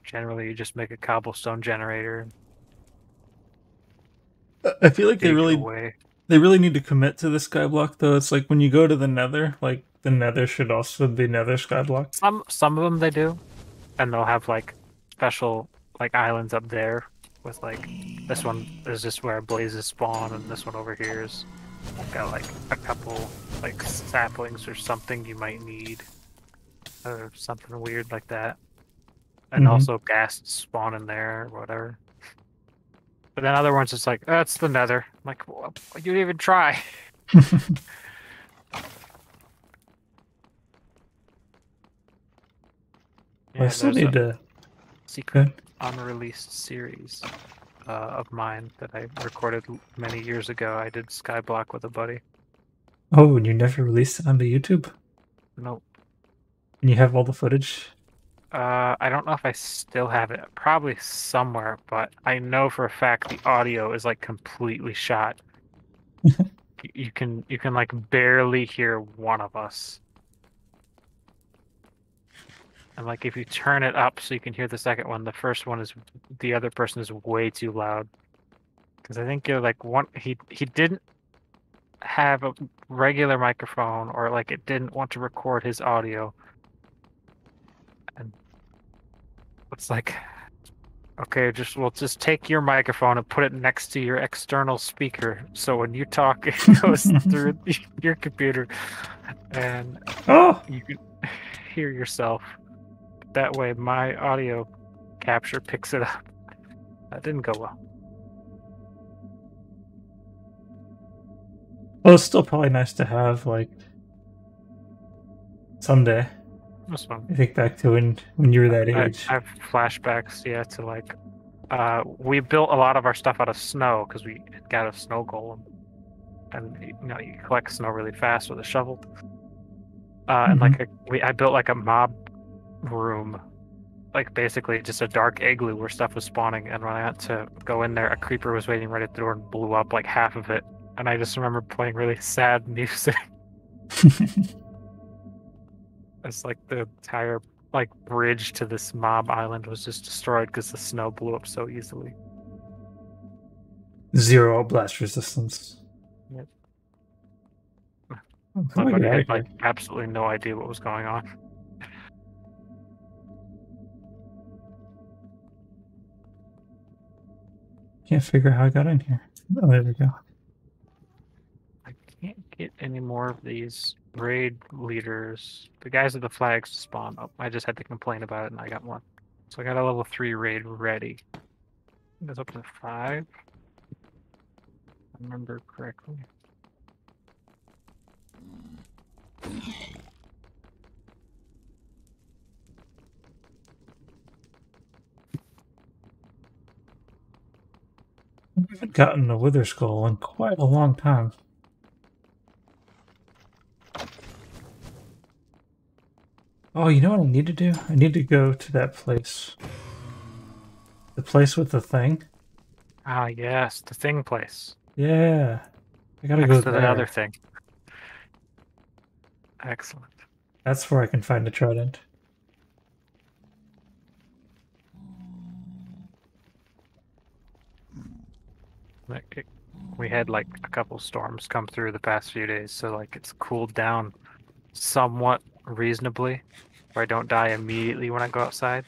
Generally, you just make a cobblestone generator. I feel like they really need to commit to the Skyblock, though. It's like when you go to the Nether, like the Nether should also be Nether Skyblock. Some of them they do, and they'll have like special like islands up there with like this one is just where blazes spawn, and this one over here is got like a couple like saplings or something you might need, or something weird like that, and also ghasts spawn in there or whatever. But then other ones, it's like, that's the Nether. I'm like, well, you didn't even try. I still need to secret unreleased series of mine that I recorded many years ago. I did Skyblock with a buddy. Oh, and you never released it onto YouTube? Nope. And you have all the footage? I don't know if I still have it. Probably somewhere, but I know for a fact the audio is like completely shot. You can like barely hear one of us. And like if you turn it up so you can hear the second one, the first one is the other person is way too loud. Because I think you're like one he didn't have a regular microphone, or like it didn't want to record his audio. And it's like, okay, we'll just take your microphone and put it next to your external speaker, so when you talk, it goes through your computer, and hear yourself. That way my audio capture picks it up. That didn't go well. Well, it's still probably nice to have, like, someday. It was fun. I think back to when you were that I age. have flashbacks, yeah, to like, we built a lot of our stuff out of snow because we got a snow golem, and you know you collect snow really fast with a shovel. And like I built like a mob room, like basically just a dark igloo where stuff was spawning. And when I had to go in there, a creeper was waiting right at the door and blew up like half of it. And I just remember playing really sad music. It's like the entire like bridge to this mob island was just destroyed because the snow blew up so easily. 0 blast resistance. Yep. Oh, how do I But get I out had of here? like absolutely no idea what was going on. Can't figure out how I got in here. Oh, there we go. I can't get any more of these raid leaders. The guys with the flags spawn up. I just had to complain about it and I got one. So I got a level 3 raid ready. It goes up to 5. If I remember correctly. I haven't gotten a Wither Skull in quite a long time. Oh, you know what I need to do? I need to go to that place. The place with the thing? Ah, yes, the thing place. Yeah. I gotta Next go to there. the other thing. Excellent. That's where I can find a trident. We had like a couple storms come through the past few days, so like it's cooled down somewhat reasonably, where I don't die immediately when I go outside.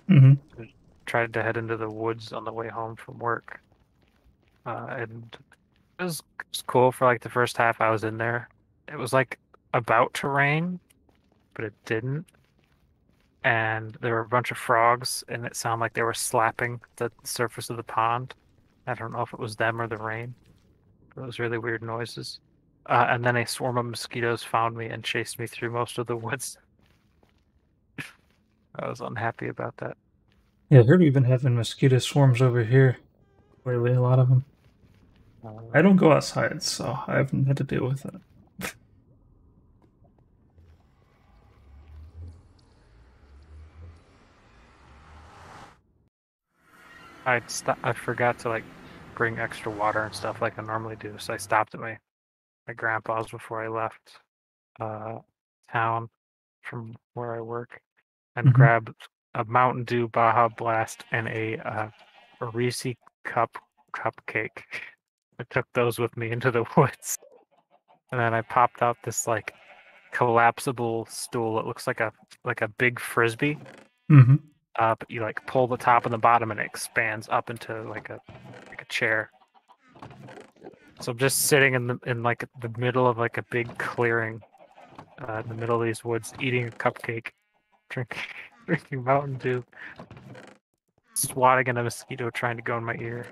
Mm-hmm. Tried to head into the woods on the way home from work, and it was cool for like the first half I was in there. It was like about to rain, but it didn't. And there were a bunch of frogs, and it sounded like they were slapping the surface of the pond. I don't know if it was them or the rain. But it was really weird noises. And then a swarm of mosquitoes found me and chased me through most of the woods. I was unhappy about that. Yeah, I heard we've been having mosquito swarms over here lately, a lot of them. I don't go outside, so I haven't had to deal with it. I forgot to like bring extra water and stuff like I normally do, so I stopped at my grandpa's before I left town from where I work and grabbed a Mountain Dew Baja Blast and a Reese cupcake. I took those with me into the woods, and then I popped out this like collapsible stool. It looks like a big frisbee. Mm-hmm. But you like pull the top and the bottom, and it expands up into like a chair. So I'm just sitting in the middle of like a big clearing, in the middle of these woods, eating a cupcake, drinking Mountain Dew, swatting at a mosquito trying to go in my ear.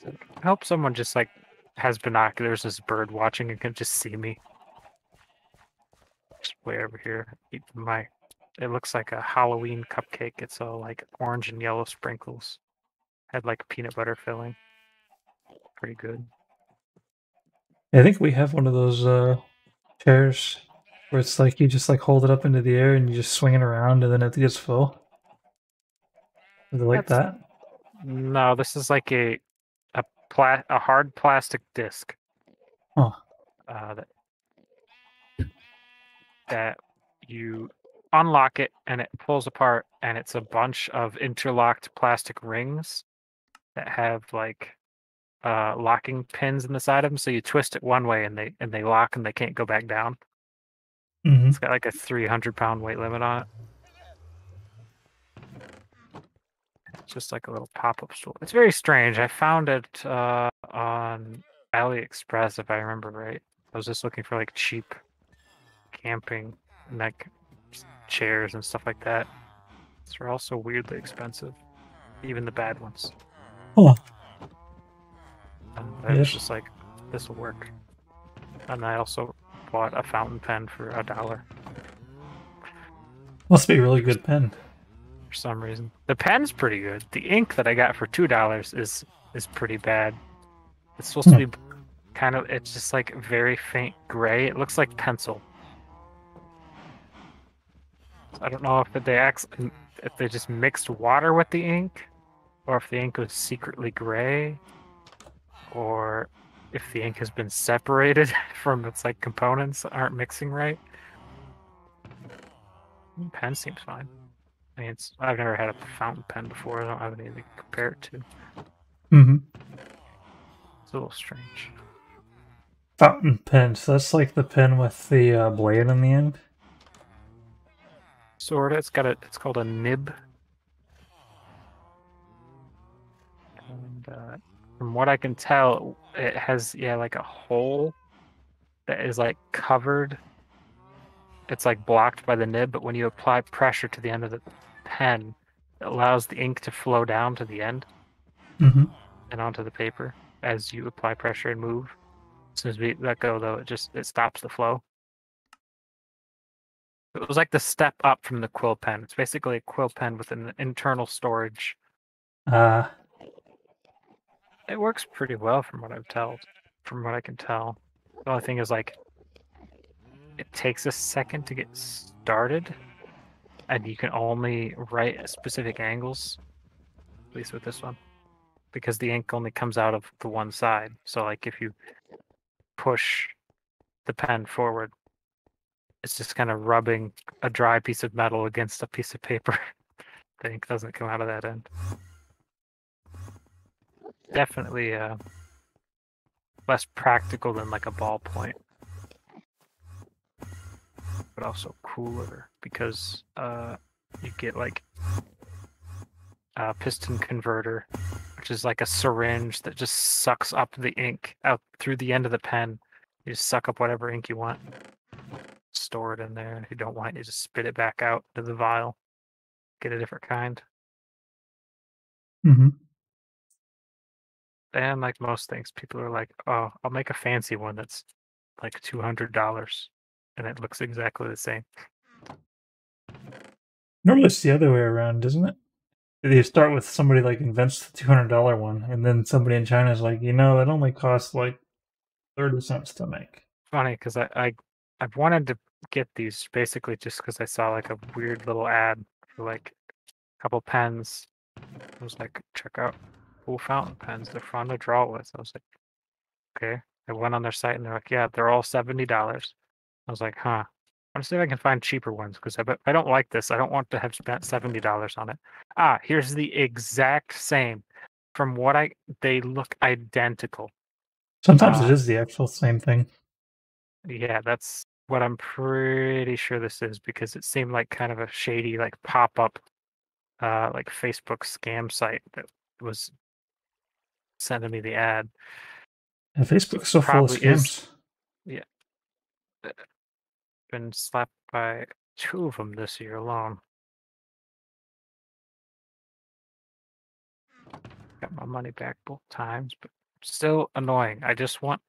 So I hope someone just like has binoculars as bird watching and can just see me. Just way over here, eating my. It looks like a Halloween cupcake. It's all like orange and yellow sprinkles. Had like peanut butter filling. Pretty good. I think we have one of those chairs where it's like you just like hold it up into the air and you just swing it around and then it gets full. Is it like that? No, this is like a hard plastic disc. Huh. That you unlock it and it pulls apart, and it's a bunch of interlocked plastic rings that have like locking pins in the side of them. So you twist it one way and they lock and they can't go back down. Mm-hmm. It's got like a 300-pound weight limit on it. It's just like a little pop-up stool. It's very strange. I found it on AliExpress, if I remember right. I was just looking for like cheap camping, and like chairs and stuff like that. They're also weirdly expensive, even the bad ones. Oh, And I Yes. was just like, this will work. And I also bought a fountain pen for $1 must be a really good pen. for some reason. The pen's pretty good. The ink that I got for $2 is pretty bad. It's supposed to be kind of, it's just like very faint gray. It looks like pencil. I don't know if they just mixed water with the ink, or if the ink was secretly gray, or if the ink has been separated from its like components that aren't mixing right. Pen seems fine. I mean, I've never had a fountain pen before. I don't have anything to compare it to. Mm-hmm. It's a little strange. Fountain pen. So that's like the pen with the blade in the end. Sorta. It's called a nib. And from what I can tell, it has like a hole that is like covered. It's like blocked by the nib, but when you apply pressure to the end of the pen, it allows the ink to flow down to the end Mm-hmm. and onto the paper as you apply pressure and move. As soon as we let go, though, it stops the flow. It was like the step up from the quill pen. It's basically a quill pen with an internal storage. It works pretty well from what I can tell. The only thing is like it takes a second to get started, and you can only write at specific angles, at least with this one, because the ink only comes out of the one side. So like if you push the pen forward, it's just kind of rubbing a dry piece of metal against a piece of paper. The ink doesn't come out of that end. Definitely less practical than like a ballpoint, but also cooler because you get like a piston converter, which is like a syringe that just sucks up the ink out through the end of the pen. You just suck up whatever ink you want, store it in there. And if you don't want it, you just spit it back out to the vial, get a different kind. Mm-hmm. And like most things, people are like, "Oh, I'll make a fancy one that's like $200, and it looks exactly the same." Normally it's the other way around, isn't it? You start with somebody like invents the $200 one, and then somebody in China is like, that only costs like 30 cents to make. Funny because I've wanted to get these basically just because I saw like a weird little ad for like a couple pens. I was like, check out cool fountain pens. They're fun to draw with. I was like, okay. I went on their site and they're like, yeah, they're all $70. I was like, huh. I'm see if I can find cheaper ones because I don't like this. I don't want to have spent $70 on it. Here's the exact same. From what they look identical. Sometimes it is the actual same thing. Yeah, that's what I'm pretty sure this is because it seemed like kind of a shady like pop-up like Facebook scam site that was sending me the ad. And Facebook's so full of Probably is. scams. Yeah. Been slapped by 2 of them this year alone. Got my money back both times, but still annoying. I just want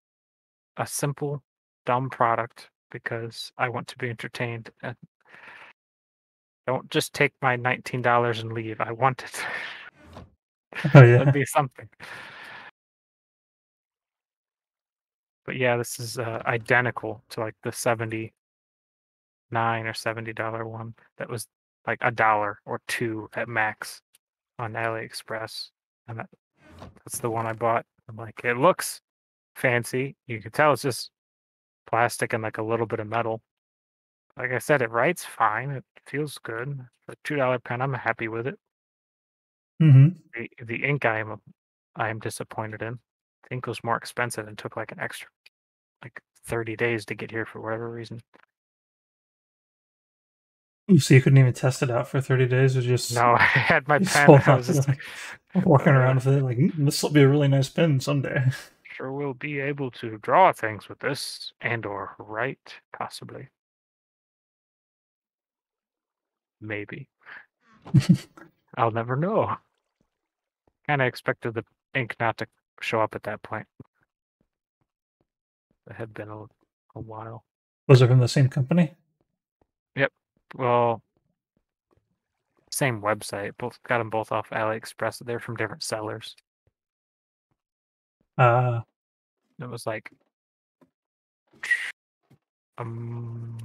a simple, dumb product because I want to be entertained. And don't just take my $19 and leave. I want it. Oh yeah. That'd be something. But yeah, this is identical to like the $79 or $70 one that was like $1 or $2 at max on AliExpress, and that's the one I bought. I'm like, it looks fancy. You can tell it's just plastic and like a little bit of metal. Like I said, it writes fine. It feels good. For a $2 pen, I'm happy with it. Mm-hmm. The ink I am disappointed in. The ink was more expensive and took like an extra like 30 days to get here for whatever reason. So you couldn't even test it out for 30 days? Or just No, I had my just pen. hold I on was to just it, like, walking around with it like, this will be a really nice pen someday. sure will be able to draw things with this and or write, possibly. Maybe. I'll never know. Kind of expected the ink not to show up at that point. It had been a while. Was it from the same company? Well, same website. Both got them both off AliExpress. They're from different sellers. Uh, It was like, trying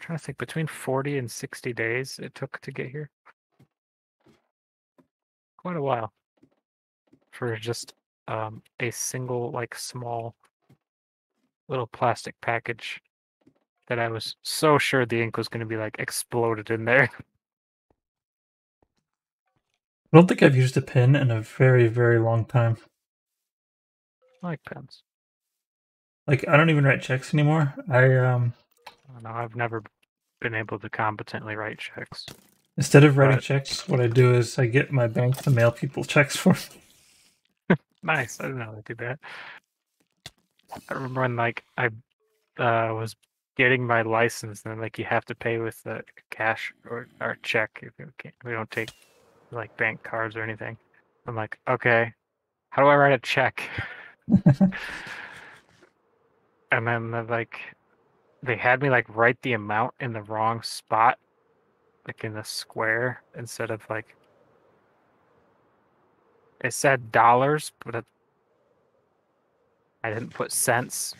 to think, between 40 and 60 days it took to get here. Quite a while for just a single, like, small little plastic package that I was so sure the ink was going to be like exploded in there. I don't think I've used a pen in a very, very long time. I like pens. Like, I don't even write checks anymore. I don't know, I've never been able to competently write checks. Instead of writing But- checks, what I do is I get my bank to mail people checks for me. Nice. I didn't know they did that. I remember when like I was getting my license, and like you have to pay with the cash or check if you can't. We don't take like bank cards or anything. I'm like, okay, how do I write a check? And then they had me like write the amount in the wrong spot, like in the square instead of like it said dollars, but I didn't put cents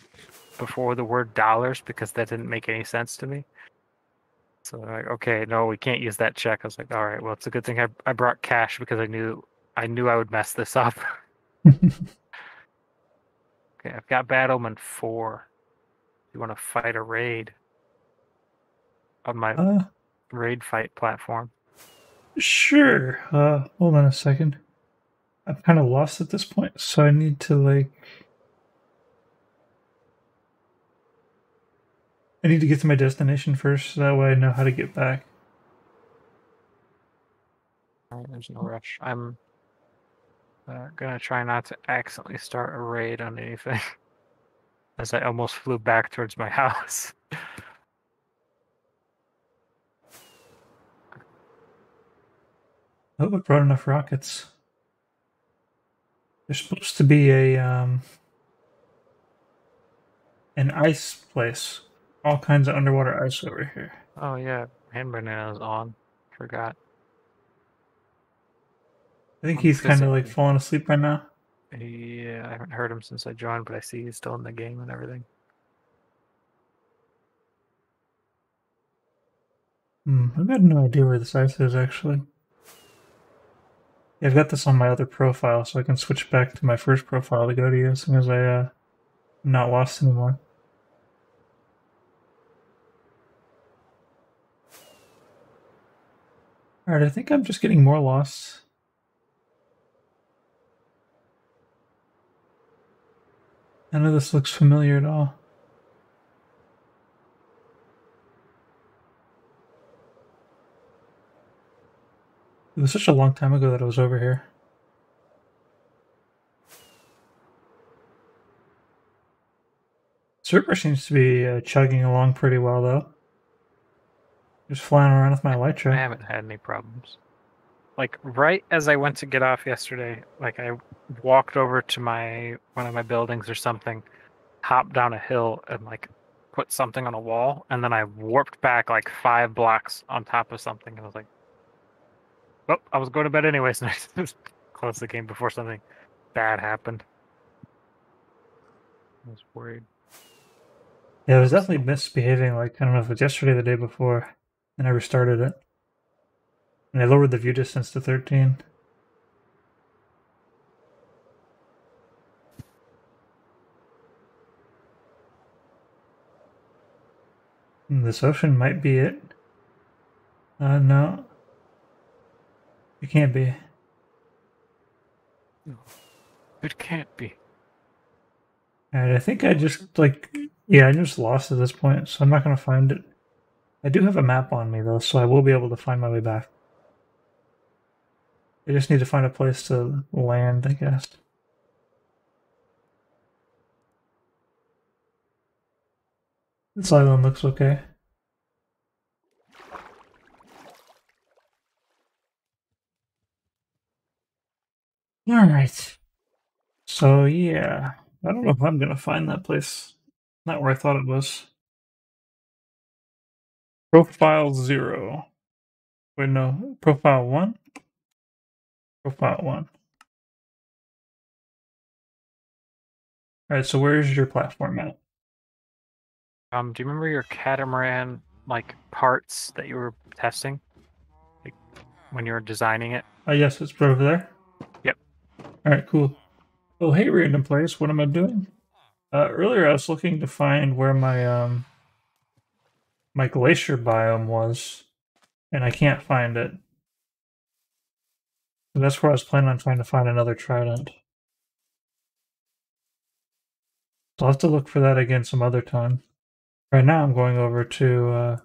before the word dollars because that didn't make any sense to me. So they're like, okay, no, we can't use that check. I was like, all right, well, it's a good thing I brought cash because I knew I would mess this up. Okay, I've got Bad Omen 4. You want to fight a raid on my raid fight platform? Sure. Hold on a second. I'm kind of lost at this point, so I need to like... I need to get to my destination first, so that way I know how to get back. Alright, there's no rush. I'm gonna try not to accidentally start a raid on anything. As I almost flew back towards my house. I hope I brought enough rockets. There's supposed to be a an ice place. All kinds of underwater ice over here. Oh yeah, hand banana's on. Forgot. I think I'm he's kind of like physically- falling asleep right now. Yeah, I haven't heard him since I joined, but I see he's still in the game and everything. I've got no idea where this ice is actually. Yeah, I've got this on my other profile, so I can switch back to my first profile to go to you as soon as I'm not lost anymore. Alright, I think I'm just getting more lost. None of this looks familiar at all. It was such a long time ago that I was over here. Server seems to be chugging along pretty well, though. Just flying around with my I elytra. haven't had any problems. Like right as I went to get off yesterday, like I walked over to one of my buildings or something, hopped down a hill and like put something on a wall, and then I warped back like 5 blocks on top of something, and I was like, "Oh, I was going to bed anyways." And I just closed the game before something bad happened. I was worried. Yeah, I was definitely misbehaving, like, I don't know if it was yesterday or the day before, and I restarted it. And I lowered the view distance to 13. This ocean might be it. No. It can't be. It can't be. Alright, I think I just, like, yeah, I just lost at this point, so I'm not going to find it. I do have a map on me, though, so I will be able to find my way back. I just need to find a place to land, I guess. This island looks okay. Alright. So, yeah. I don't know if I'm gonna find that place. Not where I thought it was. Profile 0. Wait, no. Profile 1? Profile 1. Alright, so where's your platform at? Do you remember your catamaran like parts that you were testing? Like when you were designing it? Yes, it's over there. Yep. Alright, cool. Oh, hey, random place. What am I doing? Earlier I was looking to find where my my glacier biome was, and I can't find it. So that's where I was planning on trying to find another trident. So I'll have to look for that again some other time. Right now I'm going over to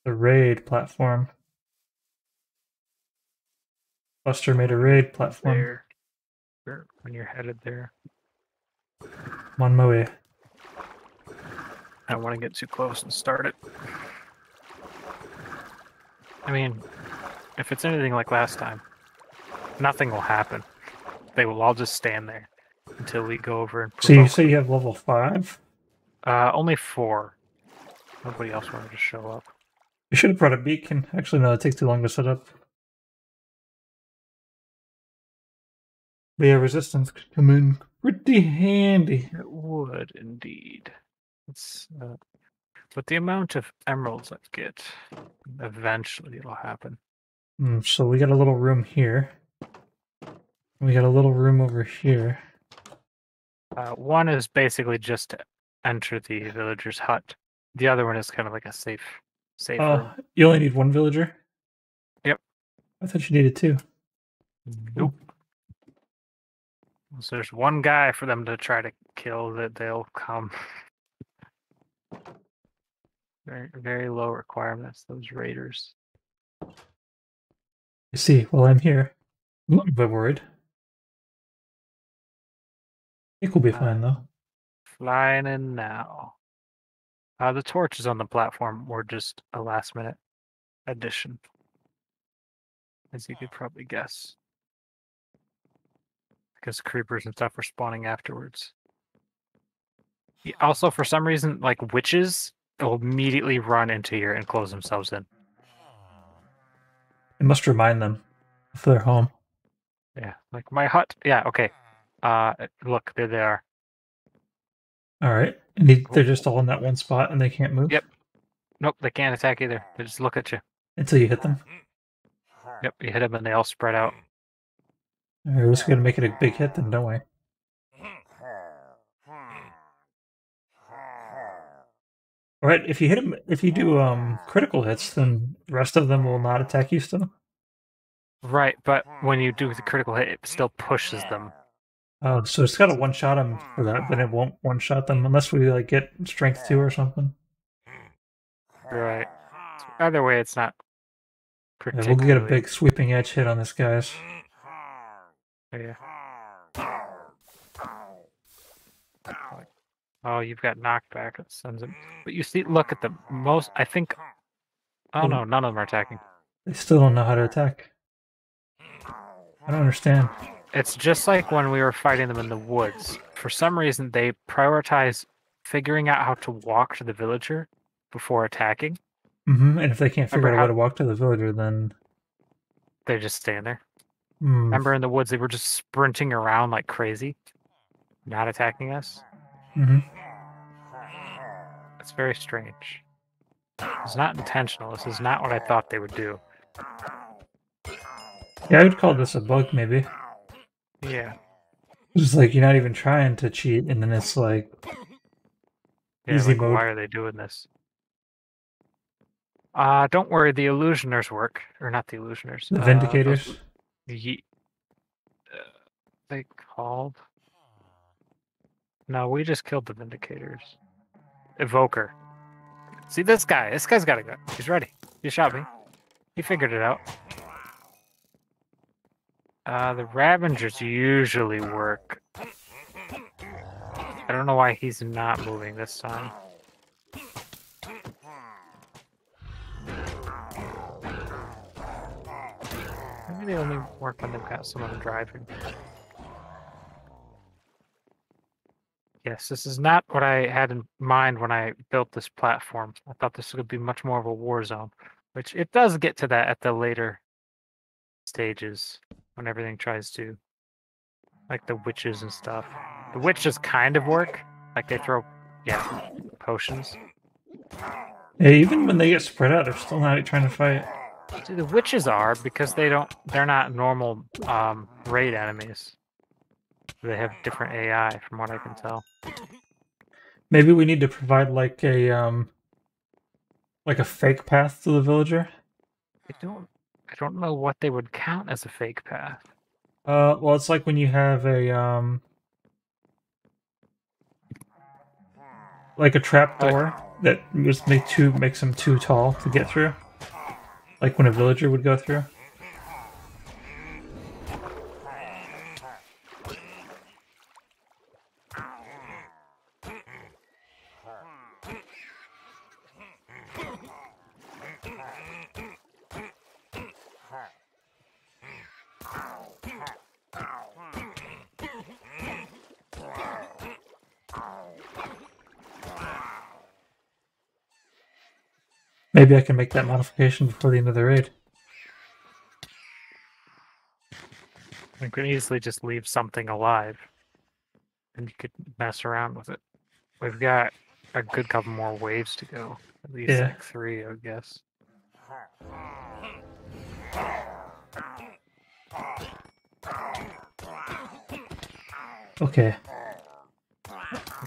the raid platform. Buster made a raid platform. There. When you're headed there. I'm on my way. I don't want to get too close and start it. I mean, if it's anything like last time, nothing will happen. They will all just stand there until we go over and So you provoke. say you have level 5? Only 4. Nobody else wanted to show up. You should have brought a beacon. Actually, no, it takes too long to set up. But yeah, resistance could come in pretty handy. It would indeed. It's, but the amount of emeralds I get, eventually it'll happen. So we got a little room here. We got a little room over here. One is basically just to enter the villager's hut. The other one is kind of like a safe room. You only need one villager? Yep. I thought you needed 2. Nope. So there's one guy for them to try to kill that they'll come. Very, very low requirements, those raiders. You see, well, I'm here. I'm a little bit worried. I think we'll be fine, though. Flying in now. The torches on the platform were just a last-minute addition, as you could probably guess. Because creepers and stuff were spawning afterwards. Yeah, also, for some reason, like witches will immediately run into here and close themselves in. It must remind them if they're home. Yeah, like my hut. Yeah, okay. Look, there they are. All right. And they're just all in that one spot and they can't move? Yep. Nope, they can't attack either. They just look at you. Until you hit them? Yep, you hit them and they all spread out. All right, we're just going to make it a big hit then, don't we? All right, if you hit them, if you do critical hits, then the rest of them will not attack you still? Right, but when you do the critical hit, it still pushes them. Oh, so it's got to one-shot them for that, but it won't one-shot them unless we like get strength 2 or something. Right. So either way, it's not Yeah, particularly... we'll get a big sweeping edge hit on this, guys. Yeah. Oh, you've got knockback. That sends it. But you see, look at the most... I think... Oh no, none of them are attacking. They still don't know how to attack. I don't understand. It's just like when we were fighting them in the woods. For some reason, they prioritize figuring out how to walk to the villager before attacking. And if they can't figure Remember out how- how to walk to the villager, then... They just stand there. Hmm. Remember in the woods, they were just sprinting around like crazy, not attacking us? It's very strange. It's not intentional. This is not what I thought they would do. Yeah, I would call this a bug, maybe. Yeah. It's like you're not even trying to cheat, and then it's like... Yeah, Easy like, mode. why are they doing this? Don't worry, the illusioners work. Or not the illusioners. The Vindicators. They called? No, we just killed the Vindicators. Evoker. See this guy? This guy's got a gun. He's ready. He shot me. He figured it out. The Ravengers usually work. I don't know why he's not moving this time. Maybe they only work when they've got someone driving. Yes, this is not what I had in mind when I built this platform. I thought this would be much more of a war zone, which it does get to that at the later stages when everything tries to, like the witches and stuff. The witches kind of work, like they throw, potions. Yeah, even when they get spread out, they're still not trying to fight. See, the witches are because they're not normal raid enemies. They have different AI from what I can tell. Maybe we need to provide like a fake path to the villager. I don't know what they would count as a fake path. Well, it's like when you have a like a trapdoor that just makes them too tall to get through. Like when a villager would go through. Maybe I can make that modification before the end of the raid. We could easily just leave something alive, and you could mess around with it. We've got a good couple more waves to go. At least like 3, I would guess. Okay.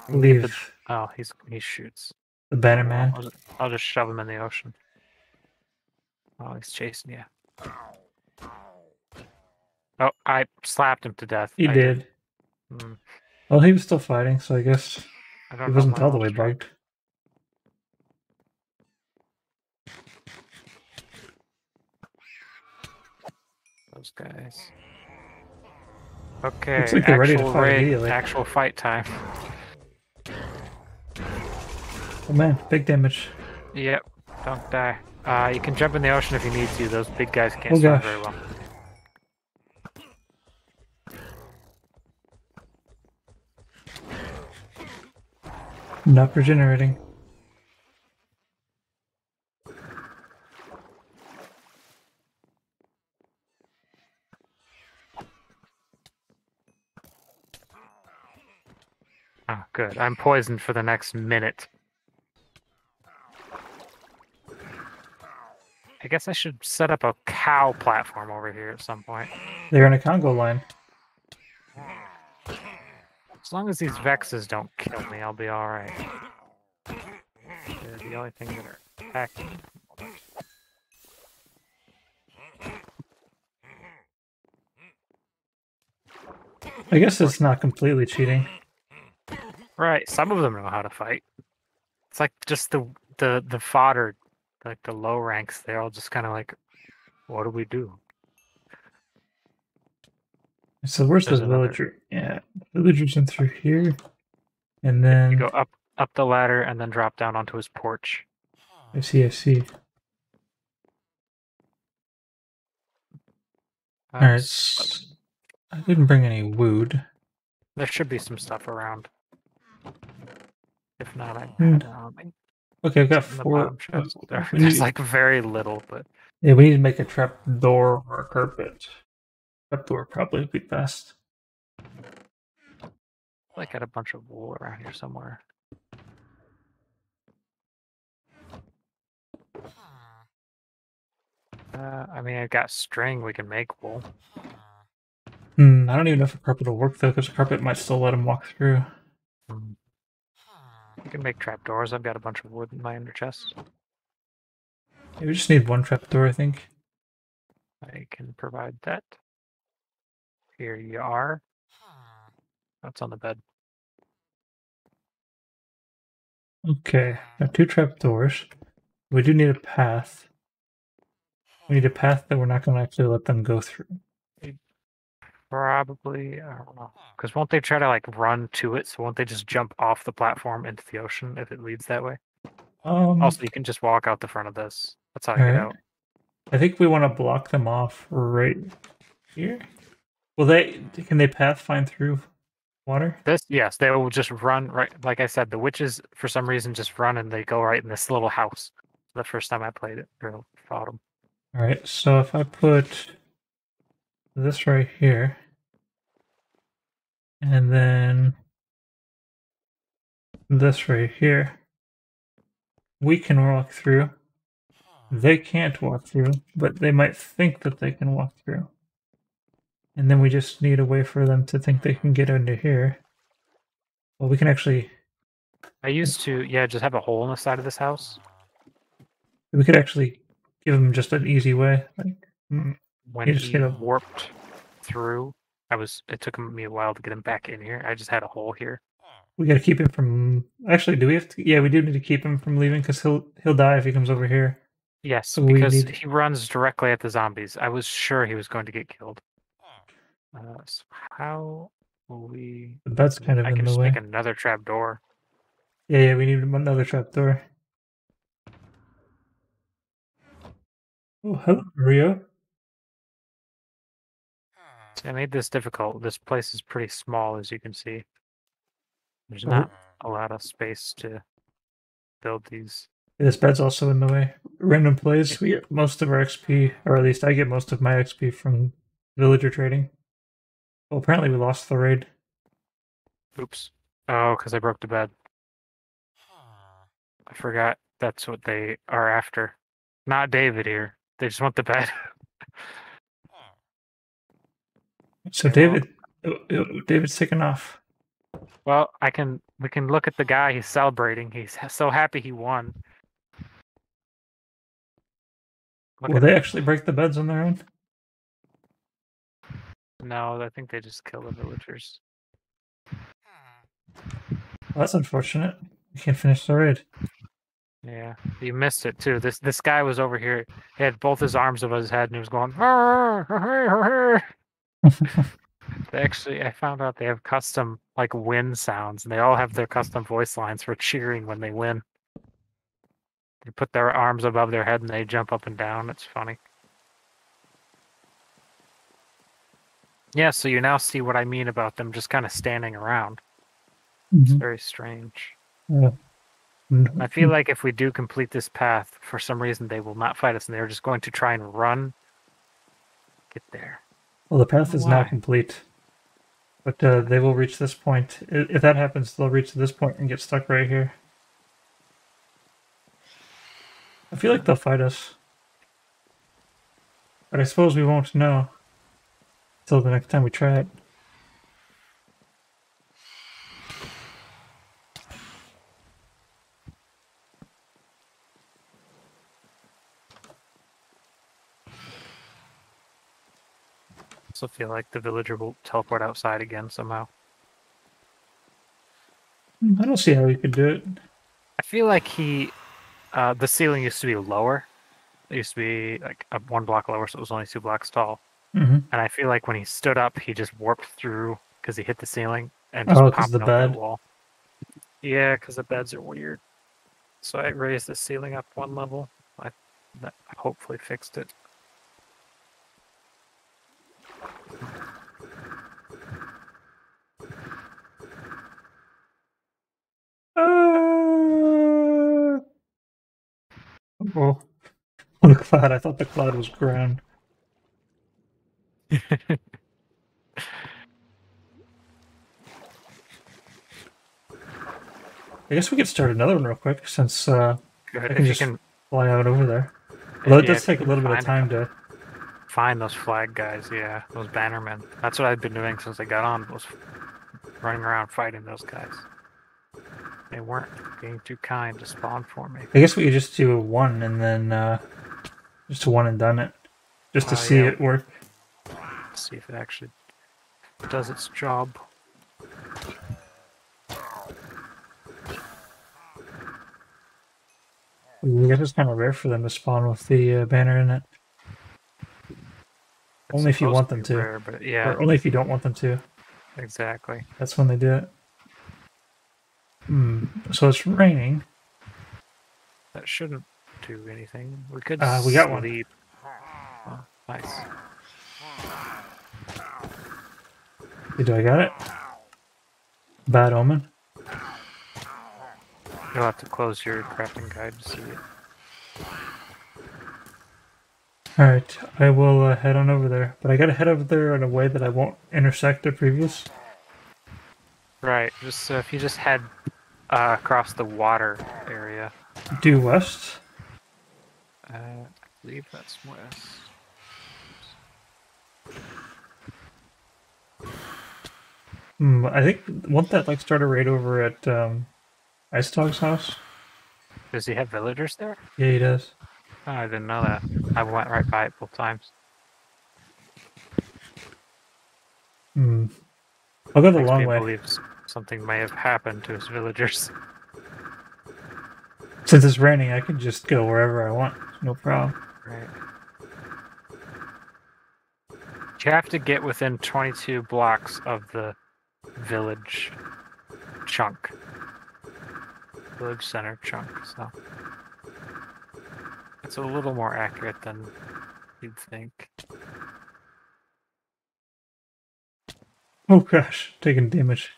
Leave. Oh, he shoots. The banner man. I'll just shove him in the ocean. Oh, he's chasing you. Oh, I slapped him to death. He did. Well, he was still fighting, so I guess he wasn't all the way bugged. Those guys. Okay, looks like they're ready to fight immediately. Actual fight time. Oh man, big damage. Yep, don't die. You can jump in the ocean if you need to. Those big guys can't swim very well. Not regenerating. Oh, good. I'm poisoned for the next minute. I guess I should set up a cow platform over here at some point. They're in a Congo line. As long as these Vexes don't kill me, I'll be alright. They're the only thing that are attacking me. I guess it's not completely cheating. Right, some of them know how to fight. It's like just the fodder, like the low ranks, they're all just kind of like, what do we do? So where's the villager? Yeah, the villager's in through here. And then you go up the ladder and then drop down onto his porch. I see. Alright. I didn't bring any wood. There should be some stuff around. If not, I had okay, I've got 4. There's like very little, but yeah, we need to make a trap door or a carpet. Trap door probably would be best. I got a bunch of wool around here somewhere. I mean, I've got string. We can make wool. I don't even know if a carpet will work though, because a carpet might still let him walk through. You can make trapdoors. I've got a bunch of wood in my under chest. Yeah, we just need 1 trapdoor, I think. I can provide that. Here you are. That's on the bed. Okay, got 2 trapdoors. We do need a path. We need a path that we're not going to actually let them go through. Probably, I don't know. Because won't they try to like run to it? So won't they just jump off the platform into the ocean if it leads that way? Also, you can just walk out the front of this. That's how you get out. I think we want to block them off right here? Will they? Can they pathfind through water? Yes, they will just run right. Like I said, the witches for some reason just run and they go right in this little house. The first time I played it or fought them. All right. So if I put this right here, and then this right here, we can walk through. They can't walk through, but they might think that they can walk through. And then we just need a way for them to think they can get under here. Well, we can actually... I used to, just have a hole in the side of this house. We could actually give them just an easy way. Like, when you just he get a... warped through, it took me a while to get him back in here. I just had a hole here. We gotta keep him from... Actually, do we have to... Yeah, we do need to keep him from leaving, because he'll die if he comes over here. Yes, So because he runs directly at the zombies. I was sure he was going to get killed. So how will we... The bed's kind of I in can the just way. make another trap door. Yeah, we need another trapdoor. Oh, hello, Rio. See, I made this difficult. This place is pretty small, as you can see. There's not a lot of space to build these. This bed's also in the way. Random plays, we get most of our XP, or at least I get most of my XP from villager trading. Well, apparently we lost the raid. Oops. Oh, because I broke the bed. I forgot that's what they are after. Not David here. They just want the bed. So David's taking off. Well, we can look at the guy. He's celebrating. He's so happy he won. Will they actually break the beds on their own? No, I think they just kill the villagers. Well, that's unfortunate. We can't finish the raid. Yeah, you missed it too. This guy was over here. He had both his arms above his head, and he was going. "Arr, arr, arr." Actually, I found out they have custom like win sounds, and they all have their custom voice lines for cheering when they win. They put their arms above their head and they jump up and down. It's funny. Yeah, so you now see what I mean about them just kind of standing around. It's very strange. Yeah. I feel like if we do complete this path, for some reason they will not fight us, and they're just going to try and run. Get there. Well, the path is now complete. But they will reach this point. If that happens, they'll reach this point and get stuck right here. I feel like they'll fight us. But I suppose we won't know until the next time we try it. I also feel like the villager will teleport outside again somehow. I don't see how we could do it. I feel like the ceiling used to be lower. It used to be like one block lower, so it was only 2 blocks tall. And I feel like when he stood up, he just warped through because he hit the ceiling and just popped the over bed. the wall. Yeah, because the beds are weird. So I raised the ceiling up 1 level. That hopefully fixed it. Oh, the cloud. I thought the cloud was ground. I guess we could start another one real quick since I can just fly out over there. Although it does take a little bit of time to find those flag guys. Yeah, those bannermen. That's what I've been doing since I got on. Was running around fighting those guys. They weren't being too kind to spawn for me. I guess we could just do 1 and then just 1 and done it, just to see it work. See if it actually does its job. I guess it's kind of rare for them to spawn with the banner in it. Only if you want them to. Rare, but yeah. Or only if you don't want them to. Exactly. That's when they do it. So it's raining. That shouldn't do anything. We could we got one. sleep. Oh, nice. Do I got it? Bad omen. You'll have to close your crafting guide to see it. Alright, I will head on over there. But I gotta head over there in a way that I won't intersect the previous. Right, just if you just head across the water area. Due west. I believe that's west. I think, won't that like start a raid over at Ice Dog's house? Does he have villagers there? Yeah, he does. Oh, I didn't know that. I went right by it both times. I'll go the Makes long me way. believe something may have happened to his villagers. Since it's raining, I can just go wherever I want. No problem. Right. You have to get within 22 blocks of the village chunk. Village center chunk, so. It's a little more accurate than you'd think. Oh gosh, taking damage.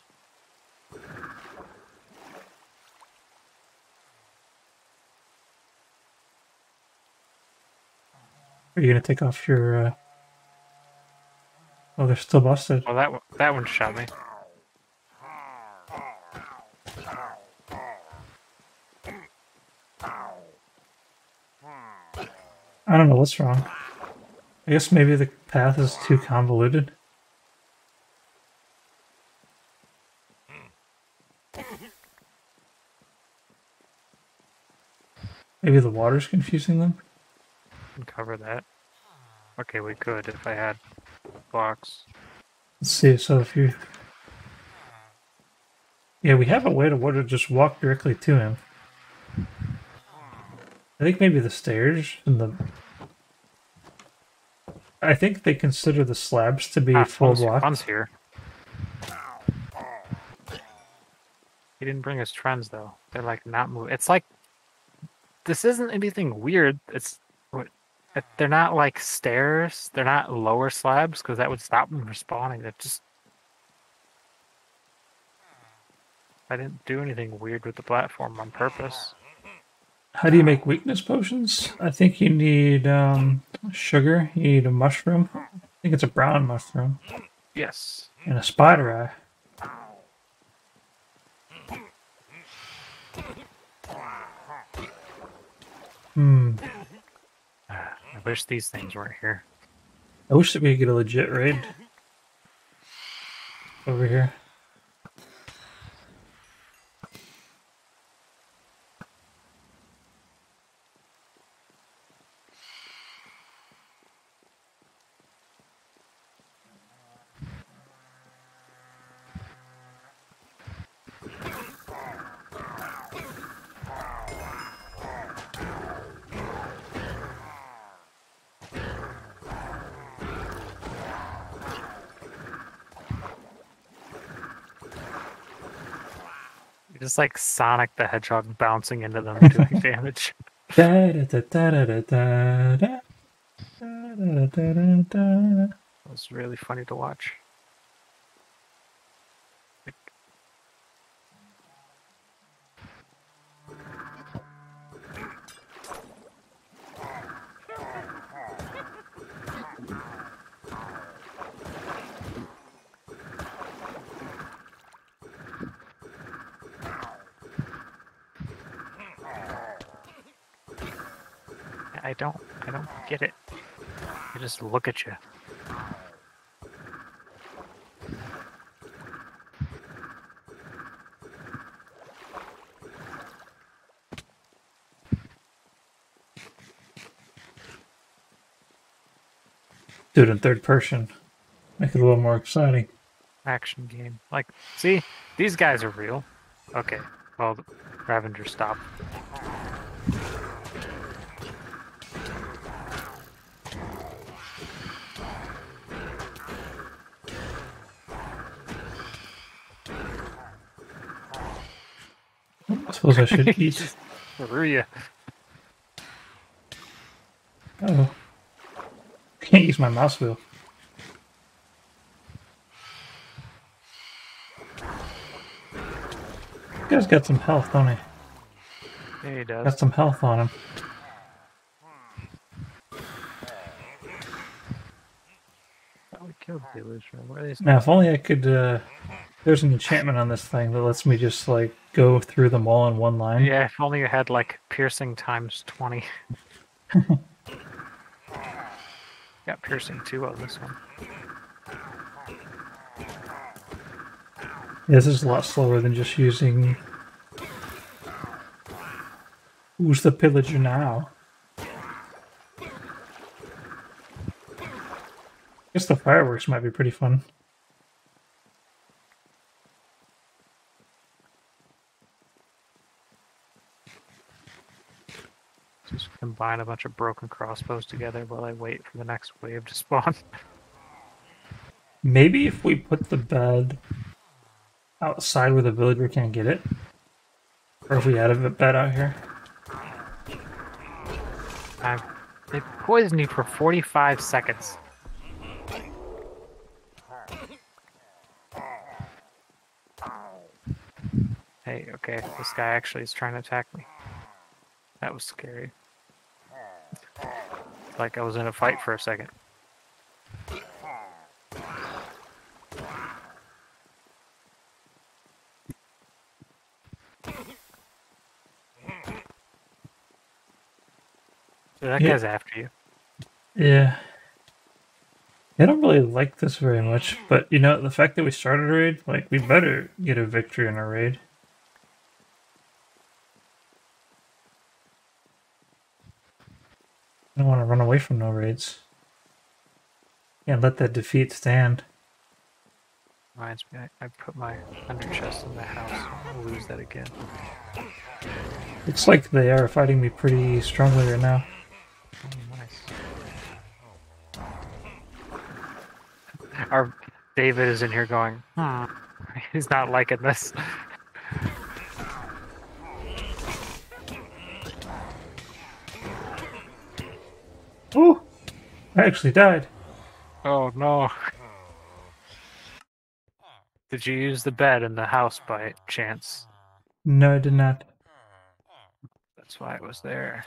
Are you gonna take off your? Oh, they're still busted. Well, that one shot me. I don't know what's wrong. I guess maybe the path is too convoluted. Maybe the water's confusing them. Cover that. Okay, we could if I had blocks. Let's see. So if you, yeah, we have a way to just walk directly to him. I think maybe the stairs and the. I think they consider the slabs to be full block. Fun's here. He didn't bring his friends though. They're like not moving. It's like this isn't anything weird. It's they're not like stairs. They're not lower slabs because that would stop them from spawning. They're just. I didn't do anything weird with the platform on purpose. How do you make weakness potions? I think you need sugar. You need a mushroom. I think it's a brown mushroom. Yes. And a spider eye. I wish these things weren't here. I wish that we could get a legit raid over here. Just like Sonic the Hedgehog bouncing into them and doing damage. It was really funny to watch. I don't get it. I just look at you. Do it in third person. Make it a little more exciting. Action game. Like, see? These guys are real. Okay. Well, Ravager stopped. I suppose I should eat. Through you. Oh. Can't use my mouse wheel. This guy's got some health, don't he? Yeah, he does. Got some health on him. Oh, we killed the illusion. Where are these? Now, if only I could. There's an enchantment on this thing that lets me just like go through them all in one line. Yeah, if only you had like piercing times 20. Got piercing 2 on this one. Yeah, this is a lot slower than just using. Who's the pillager now? I guess the fireworks might be pretty fun. Just combine a bunch of broken crossbows together while I wait for the next wave to spawn. Maybe if we put the bed outside where the villager can't get it, or if we had a bed out here. They poisoned you for 45 seconds. Hey, okay, this guy actually is trying to attack me. That was scary. Like I was in a fight for a second. So that Yeah. guy's after you. Yeah. I don't really like this very much, but you know, the fact that we started a raid, like, we better get a victory in a raid. I don't want to run away from no raids. Can't let that defeat stand. Reminds me, I put my under chest in the house. I'll lose that again. Looks like they are fighting me pretty strongly right now. Oh, nice. Our David is in here going, he's not liking this. Oh! I actually died. Oh no. Did you use the bed in the house by chance? No, I did not. That's why it was there.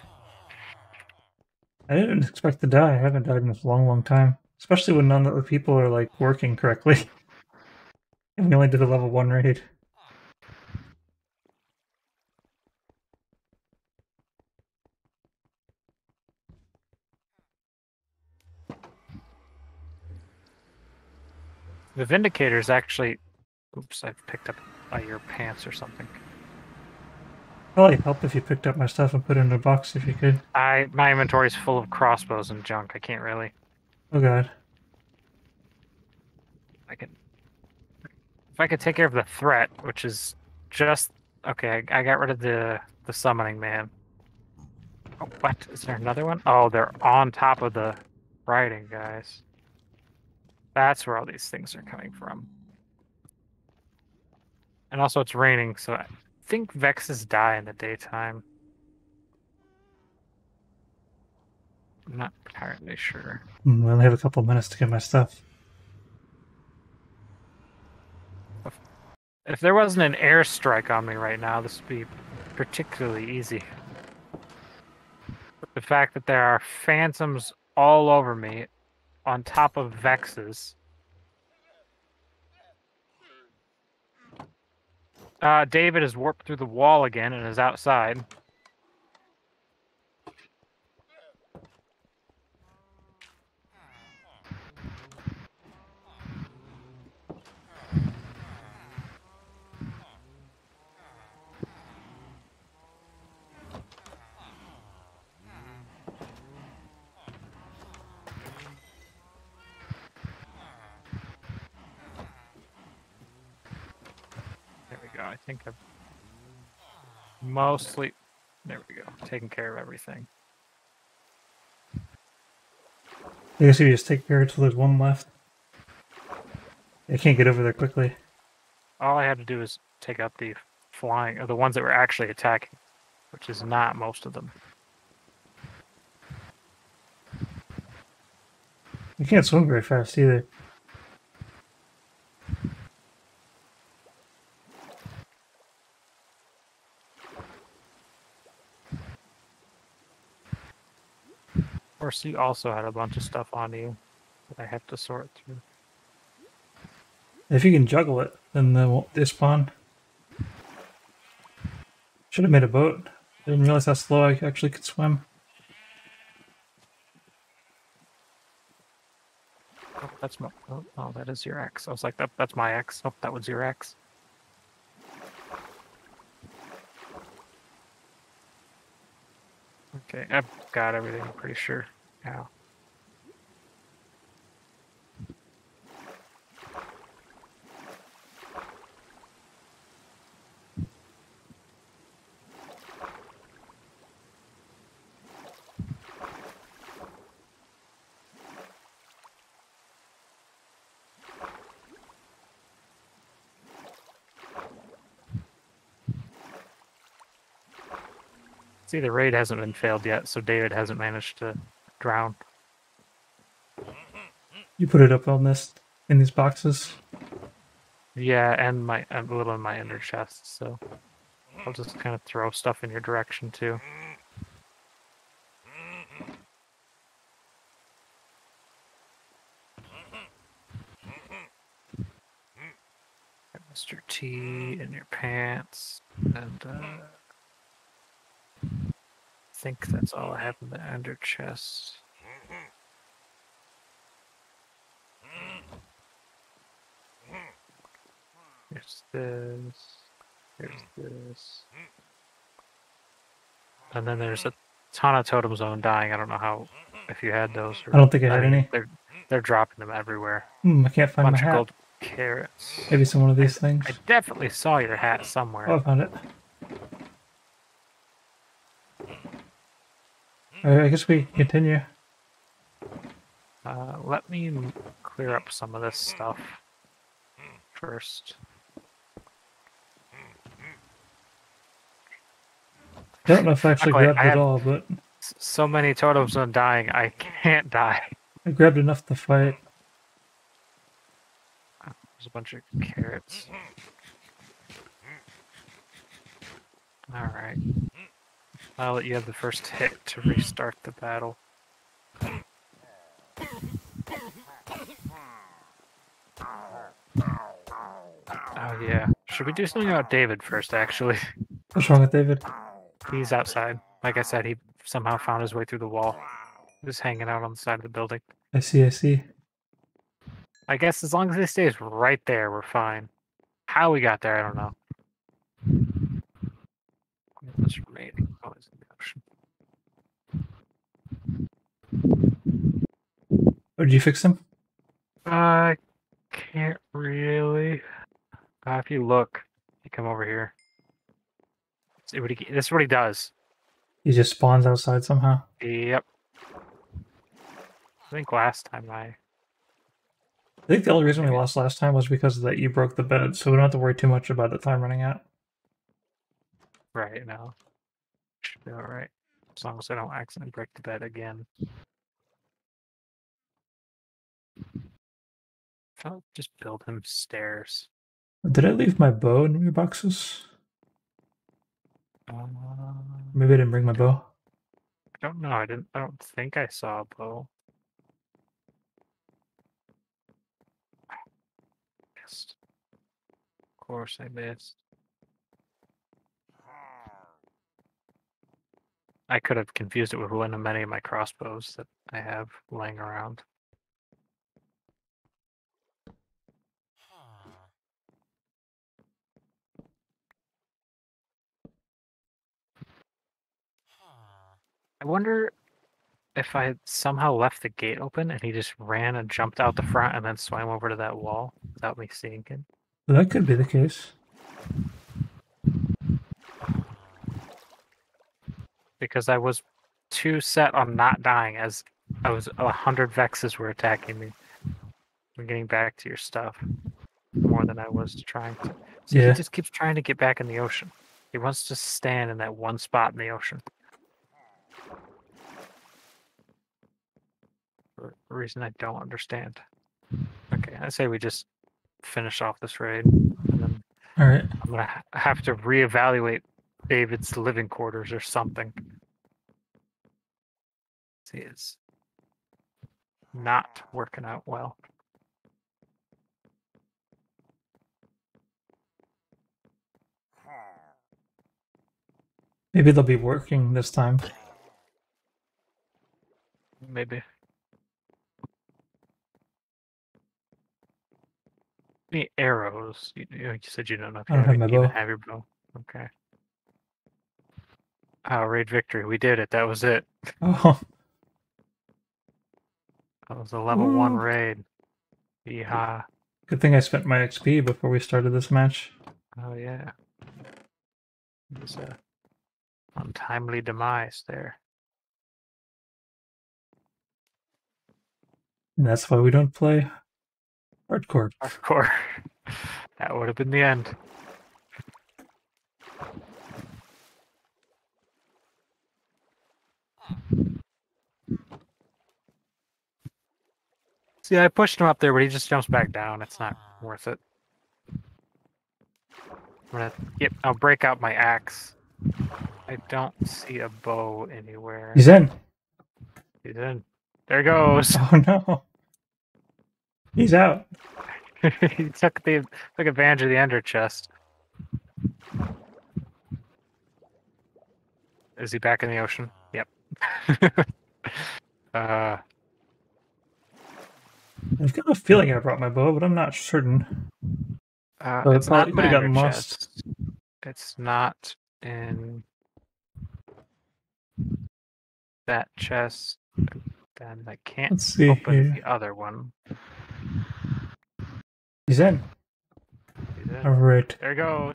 I didn't expect to die. I haven't died in a long, long time. Especially when none of the people are, like, working correctly. And we only did a level 1 raid. The Vindicator's actually... Oops, I've picked up by your pants or something. Probably help if you picked up my stuff and put it in a box if you could. My inventory's full of crossbows and junk. I can't really... Oh god. If I could take care of the threat, which is just... Okay, I got rid of the summoning man. Oh, what? Is there another one? Oh, they're on top of the writing, guys. That's where all these things are coming from. And also it's raining, so I think Vexes die in the daytime. I'm not entirely sure. I only have a couple minutes to get my stuff. If there wasn't an airstrike on me right now, this would be particularly easy. But the fact that there are phantoms all over me, on top of Vexes. David has warped through the wall again and is outside. There we go. I think I've mostly... There we go. Taking care of everything. I guess if you just take care until there's one left. I can't get over there quickly. All I had to do is take out the flying, or the ones that were actually attacking, which is not most of them. You can't swim very fast either. Of course, you also had a bunch of stuff on you that I have to sort through. If you can juggle it, then they won't despawn. Should have made a boat. I didn't realize how slow I actually could swim. Oh, that's my. Oh, that is your X. I was like, that's my X. Oh, that was your X. Okay, I've got everything. I'm pretty sure. Yeah. See, the raid hasn't been failed yet, so David hasn't managed to drown. You put it up on this in these boxes. Yeah, and a little in my inner chest, so I'll just kind of throw stuff in your direction too. Mr. T in your pants, and I think that's all I have in the under chest. Here's this. Here's this. And then there's a ton of totems on dying. I don't know how if you had those. Or, I don't think I had any. They're dropping them everywhere. I can't find my Bunch of hat. gold carrots. Maybe some one of these things. I definitely saw your hat somewhere. Oh, I found it. Alright, I guess we continue. Let me clear up some of this stuff first. I don't know if I actually Luckily, grabbed I it have- all, but So many totems on dying, I can't die. I grabbed enough to fight. There's a bunch of carrots. Alright. I'll let you have the first hit to restart the battle. Oh yeah. Should we do something about David first, actually? What's wrong with David? He's outside. Like I said, he somehow found his way through the wall. Just hanging out on the side of the building. I see, I see. I guess as long as he stays right there, we're fine. How we got there, I don't know. What's remaining? Oh, it's in the ocean. Oh, did you fix him? I can't really. If you look, you come over here. See what this is what he does. He just spawns outside somehow. Yep. I think last time I think the only reason we lost last time was because that you broke the bed, so we don't have to worry too much about the time running out. right now should be all right as long as I don't accidentally break the bed again. I'll just build him stairs. Did I leave my bow in your boxes? Maybe I didn't bring my bow. I don't know. I don't think I saw a bow. Missed. Of course, I missed. I could have confused it with one of many of my crossbows that I have laying around. I wonder if I had somehow left the gate open and he just ran and jumped out the front and then swam over to that wall without me seeing him. That could be the case. Because I was too set on not dying as I was 100 Vexes were attacking me. I'm getting back to your stuff more than I was trying to. So Yeah. he just keeps trying to get back in the ocean. He wants to stand in that one spot in the ocean. For a reason I don't understand. Okay, I say we just finish off this raid. And then All right. I'm going to have to reevaluate David's living quarters or something. See, not working out well. Maybe they'll be working this time. Maybe. Any arrows? You said you don't know if I don't have my even bow. have your bow. Okay. Oh, raid victory. We did it. That was it. Oh, That was a level 1 Ooh. raid. Yeehaw. good thing I spent my XP before we started this match. Oh, yeah. It was a untimely demise there. And that's why we don't play hardcore. Hardcore. That would have been the end. See, I pushed him up there, but he just jumps back down. It's not worth it. I'll break out my axe. I don't see a bow anywhere. He's in. He's in. There he goes. Oh no. He's out. He took advantage of the ender chest. Is he back in the ocean? Yep. I've got a feeling I brought my bow, but I'm not certain. So it's not it in might have the gotten ender lost. chest. It's not in that chest. Then I can't Let's see open here. the other one. He's in. He's in. All right. There you go.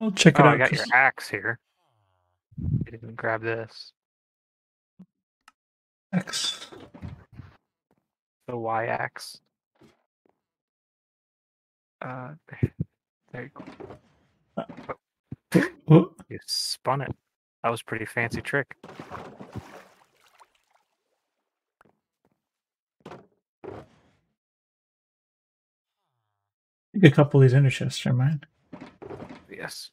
I'll check Oh, it out. I got your 'cause- axe here. You didn't grab this. X. The Y axe. There you go. Oh, You spun it. That was a pretty fancy trick. I think a couple of these ender chests are mine. Yes.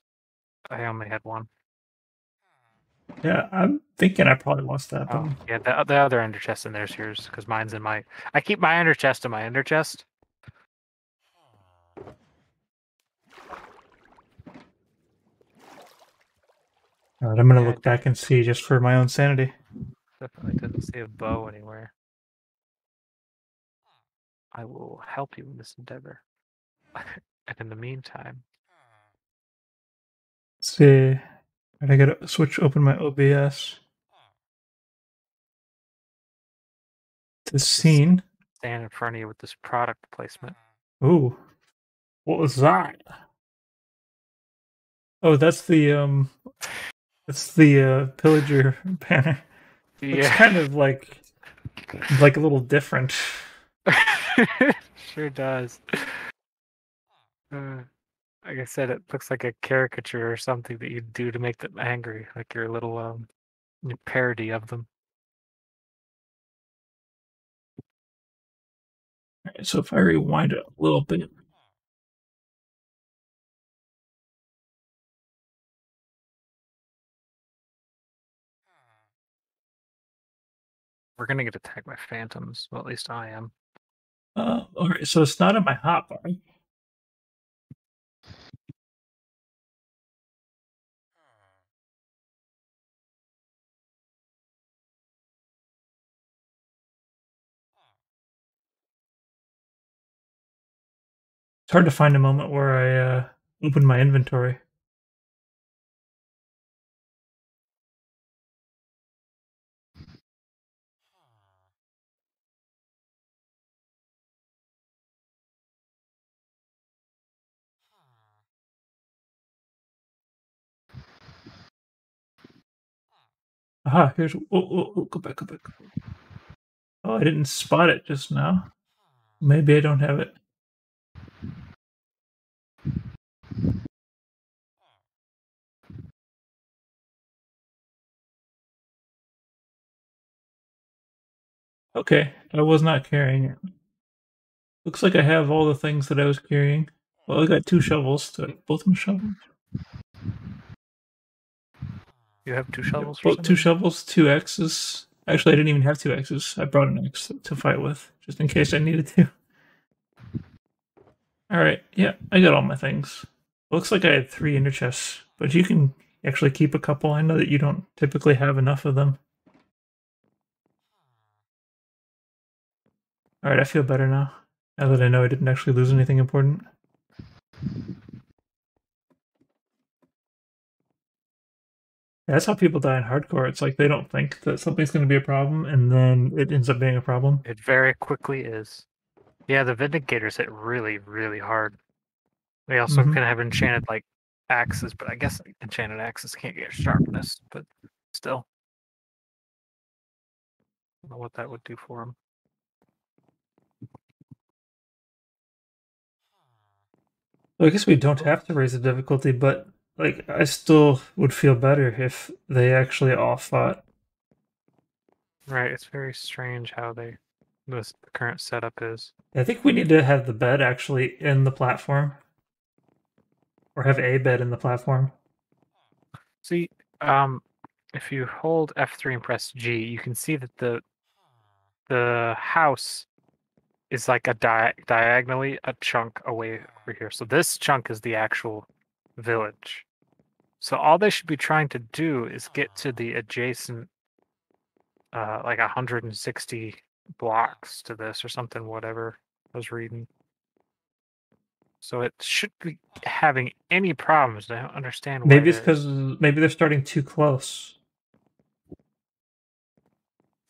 I only had one. Yeah, I'm thinking I probably lost that. Oh, But yeah, the other ender chest in there's yours, because mine's in my... I keep my ender chest in my ender chest. all right, I'm gonna Yeah, look back and see just for my own sanity. Definitely didn't see a bow anywhere. I will help you in this endeavor. And in the meantime... Let's see. I gotta switch open my OBS to scene. stand in front of you with this product placement. Ooh, what was that? Oh, that's the pillager banner. It's kind of like a little different. Sure does. Like I said, it looks like a caricature or something that you do to make them angry, like your little your parody of them. All right, so if I rewind it a little bit. We're gonna get attacked by phantoms. Well, at least I am. All right, so it's not in my hotbar. It's hard to find a moment where I open my inventory. Aha, here's. Oh, go back. Oh, I didn't spot it just now. Maybe I don't have it. Okay, I was not carrying it. Looks like I have all the things that I was carrying. Well, I got 2 shovels. Do I have both my shovels? You have 2 shovels. Both 2 shovels, 2 axes, Actually, I didn't even have 2 X's. I brought an X to fight with, just in case I needed to. Alright, yeah, I got all my things. Looks like I had 3 ender chests, but you can actually keep a couple. I know that you don't typically have enough of them. Alright, I feel better now. Now that I know I didn't actually lose anything important. That's how people die in hardcore. It's like they don't think that something's going to be a problem, and then it ends up being a problem. It very quickly is. Yeah, the Vindicators hit really, really hard. They also Mhm. can have enchanted like axes, but I guess enchanted axes can't get sharpness, but still. I don't know what that would do for them. Well, I guess we don't have to raise the difficulty, but like I still would feel better if they actually all fought. Right, it's very strange how this current setup is. I think we need to have the bed actually in the platform, or have a bed in the platform. See, if you hold F3 and press G, you can see that the house is like a diagonally a chunk away over here. So this chunk is the actual village. So all they should be trying to do is get to the adjacent like 160 blocks to this or something, whatever I was reading. So it should be having any problems. I don't understand why. Maybe it's because maybe they're starting too close.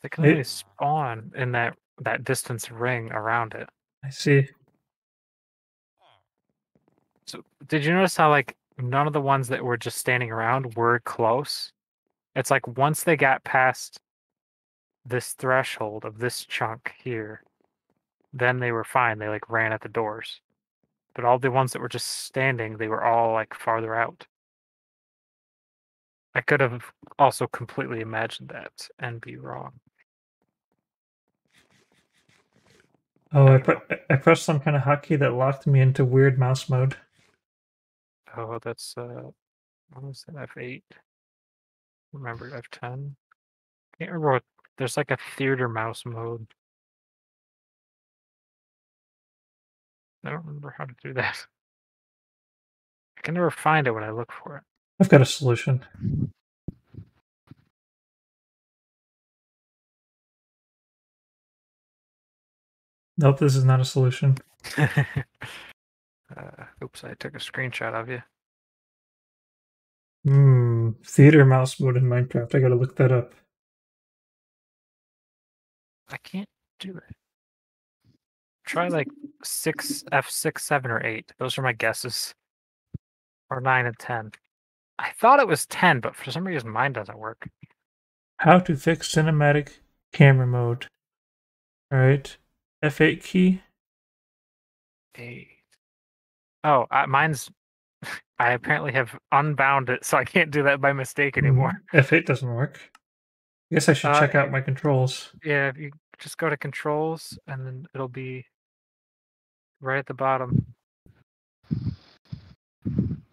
They can only spawn in that distance ring around it. I see. So did you notice how like none of the ones that were just standing around were close? It's like once they got past this threshold of this chunk here, then they were fine. They like ran at the doors. But all the ones that were just standing, they were all like farther out. I could have also completely imagined that and be wrong. Oh, I pressed some kind of hotkey that locked me into weird mouse mode. Oh, that's what was that? F8. Remember F10. Can't remember what. There's like a theater mouse mode. I don't remember how to do that. I can never find it when I look for it. I've got a solution. Nope, this is not a solution. Oops, I took a screenshot of you. Theater mouse mode in Minecraft. I gotta look that up. I can't do it. Try like F6, 7, or 8. Those are my guesses. Or 9 and 10. I thought it was 10, but for some reason mine doesn't work. How to fix cinematic camera mode. Alright. F8 key. 8. Oh, mine's... I apparently have unbound it, so I can't do that by mistake anymore. F8 doesn't work. I guess I should check out my controls. Yeah, if you just go to controls, and then it'll be right at the bottom.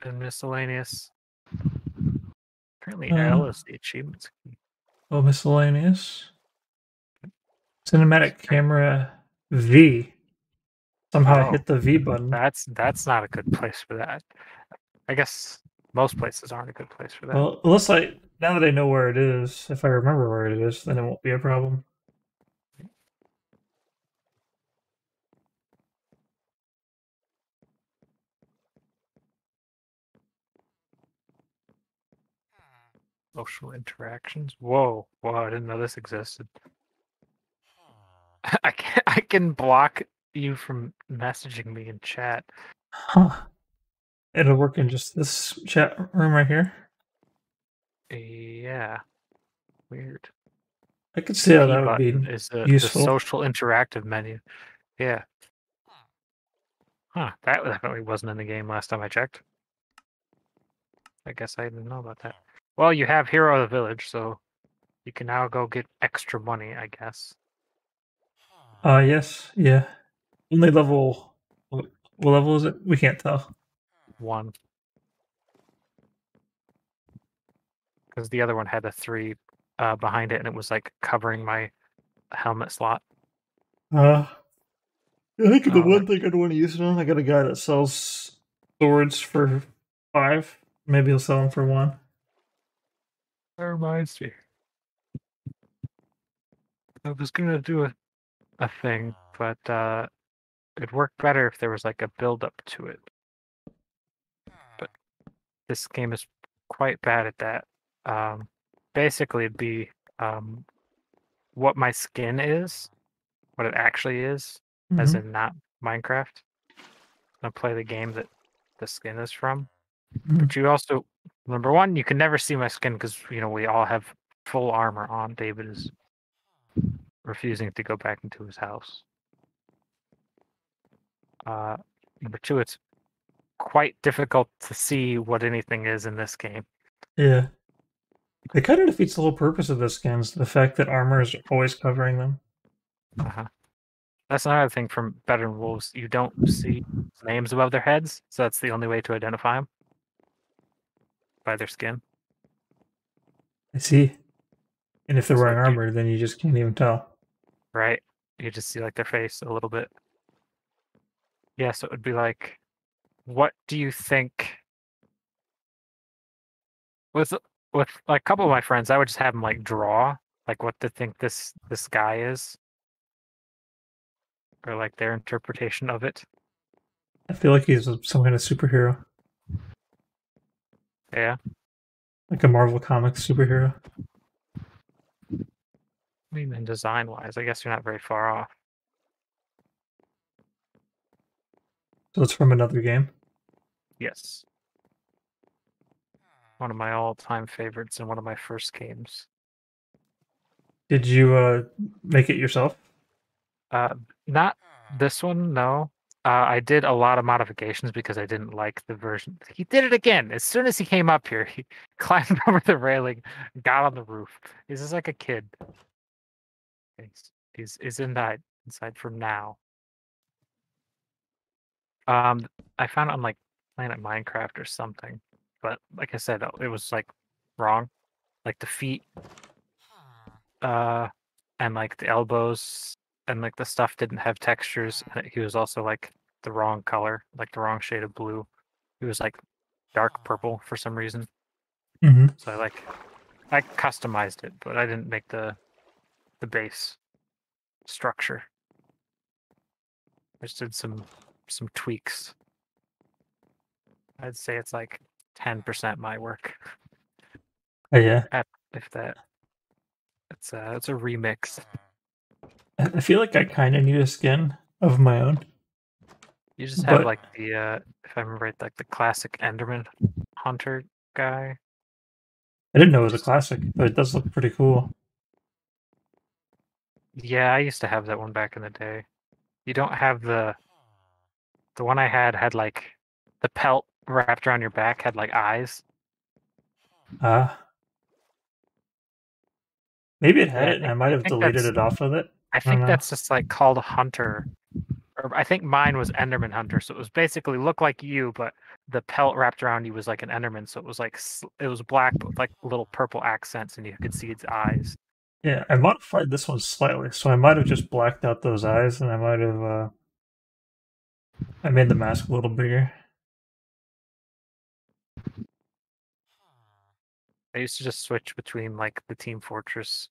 And miscellaneous. Apparently L is the achievements key. Oh, miscellaneous. Cinematic camera V. Somehow I hit the V button. That's not a good place for that. I guess most places aren't a good place for that. Well, unless now that I know where it is, if I remember where it is, then it won't be a problem. Social interactions. Whoa, I didn't know this existed. I can block you from messaging me in chat. Huh. It'll work in just this chat room right here. Yeah. Weird. I could see how that would be the useful. social interactive menu. Yeah. Huh. That definitely wasn't in the game last time I checked. I guess I didn't know about that. Well, you have Hero of the Village, so you can now go get extra money, I guess. Yes. Yeah. Only level... What level is it? We can't tell. 1. Because the other one had a 3 behind it, and it was like covering my helmet slot. I think the Oh, one thing I'd want to use it on, I got a guy that sells swords for 5. Maybe he'll sell them for 1. That reminds me. I was gonna do a thing, but it'd work better if there was like a build up to it. But this game is quite bad at that. Basically, it'd be what my skin is, what it actually is, as in not Minecraft. I play the game that the skin is from. But you also, number one, you can never see my skin because we all have full armor on. David is refusing to go back into his house. Number two, it's quite difficult to see what anything is in this game. Yeah. It kind of defeats the whole purpose of the skins, the fact that armor is always covering them. That's another thing from Better Than Wolves. You don't see names above their heads, so that's the only way to identify them. By their skin. I see. And if they're So wearing you- armor, then you just can't even tell. Right? You just see like their face a little bit. Yeah, so it would be like, what do you think? With like a couple of my friends, I would just have them like draw like what they think this guy is, or like their interpretation of it. I feel like he's some kind of superhero, Yeah, like a Marvel Comics superhero. I mean, and design-wise, I guess you're not very far off. So it's from another game. Yes, one of my all-time favorites and one of my first games. Did you make it yourself? Not this one, no. I did a lot of modifications because I didn't like the version. He did it again. As soon as he came up here, he climbed over the railing, got on the roof. He's just like a kid. He's inside from now. I found it on like Planet Minecraft or something, but like I said, it was like wrong. Like the feet, and like the elbows and like the stuff didn't have textures. And he was also like the wrong color, like the wrong shade of blue. He was like dark purple for some reason. Mm-hmm. So I customized it, but I didn't make the base structure. I just did some tweaks. I'd say it's like 10% my work, Oh, yeah. if that. It's a remix. I feel like I kind of need a skin of my own. You just have But- like the if I remember right, like the classic Enderman hunter guy. I didn't know it was a classic, but it does look pretty cool. Yeah, I used to have that one back in the day. You don't have the one I had like the pelt wrapped around your back had like eyes. Maybe it had Yeah, it, and I might have think deleted that's- it off of it. I don't think know. that's just like called a hunter. Or I think mine was Enderman Hunter, so it was basically look like you, but the pelt wrapped around you was like an Enderman, so it was like it was black but with like little purple accents, and you could see its eyes. Yeah, I modified this one slightly, so I might have just blacked out those eyes, and I might have I made the mask a little bigger. I used to just switch between like the Team Fortress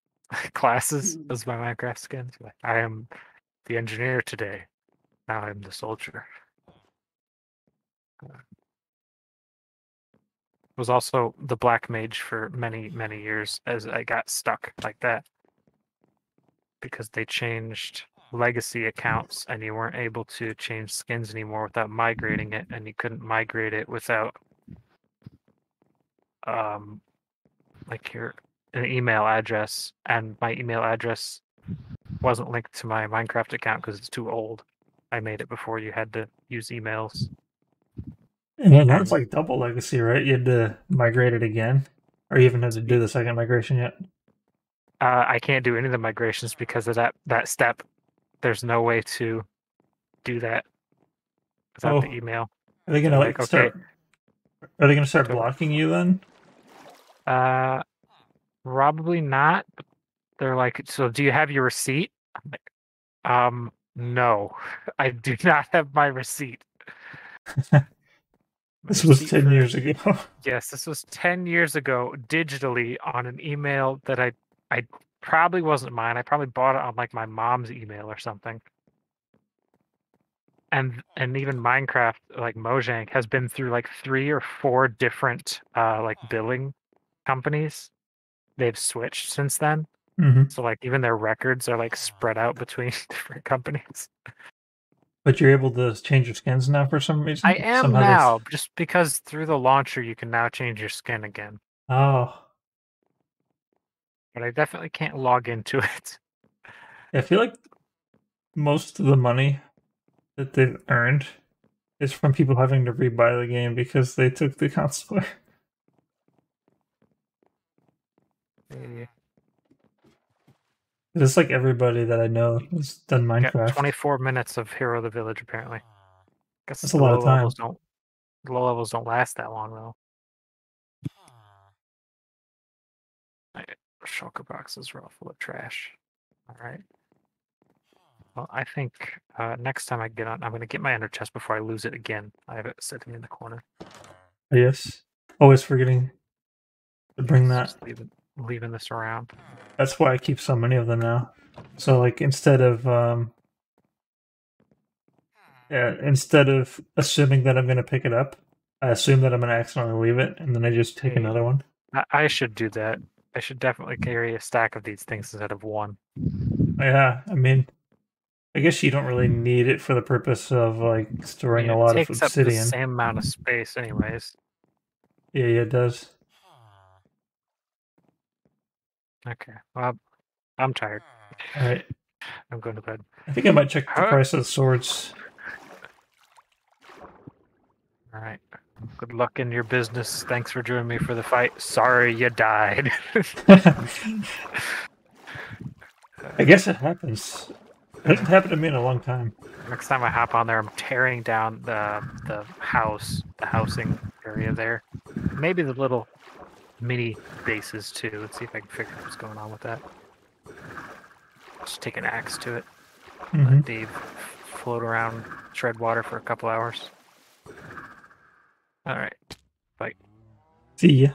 classes as my Minecraft skins. Like, I am the engineer today. Now I'm the soldier. Was also the black mage for many, many years as I got stuck like that. Because they changed legacy accounts and you weren't able to change skins anymore without migrating it, and you couldn't migrate it without like an email address, and my email address wasn't linked to my Minecraft account because it's too old. I made it before you had to use emails. And then that's like double legacy, right? You had to migrate it again, or you haven't had to do the second migration yet. I can't do any of the migrations because of that step. There's no way to do that without the email. Are they gonna Like, okay. start? Are they gonna start Don't- blocking you then? Probably not. But they're like, so do you have your receipt? I'm like, no, I do not have my receipt. My This was receipt 10 for- years ago. Yes, this was 10 years ago, digitally on an email that I probably wasn't mine. I probably bought it on like my mom's email or something. And even Minecraft, like Mojang, has been through like 3 or 4 different like billing companies. They've switched since then. Hmm. So like even their records are like spread out between different companies. But you're able to change your skins now for some reason? I am Somehow now, just because through the launcher you can now change your skin again. Oh. But I definitely can't log into it. I feel like most of the money that they've earned is from people having to rebuy the game because they took the console. Yeah. It's like everybody that I know has done Got Minecraft. 24 minutes of Hero of the Village apparently. Guess That's the a lot low of time. levels don't last that long though. Shulker boxes are all full of trash. All right. Well, I think next time I get on, I'm going to get my ender chest before I lose it again. I have it sitting in the corner. Yes. Always forgetting to bring that. Just leaving this around. That's why I keep so many of them now. So like instead of assuming that I'm gonna pick it up, I assume that I'm gonna accidentally leave it, and then I just take Hey. another one. I should do that. I should definitely carry a stack of these things instead of one. Yeah, I mean, I guess you don't really need it for the purpose of like storing a lot it of takes up the obsidian. same amount of space anyways. Yeah, it does. Okay. Well, I'm tired. All right. I'm going to bed. I think I might check the Huh? price of the swords. All right. Good luck in your business. Thanks for joining me for the fight. Sorry you died. I guess it happens. It hasn't happened to me in a long time. Next time I hop on there, I'm tearing down the housing area there. Maybe the little mini bases too. Let's see if I can figure out what's going on with that. Just take an axe to it. Mhm. Let Dave float around, tread water for a couple hours. All right. Bye. See ya.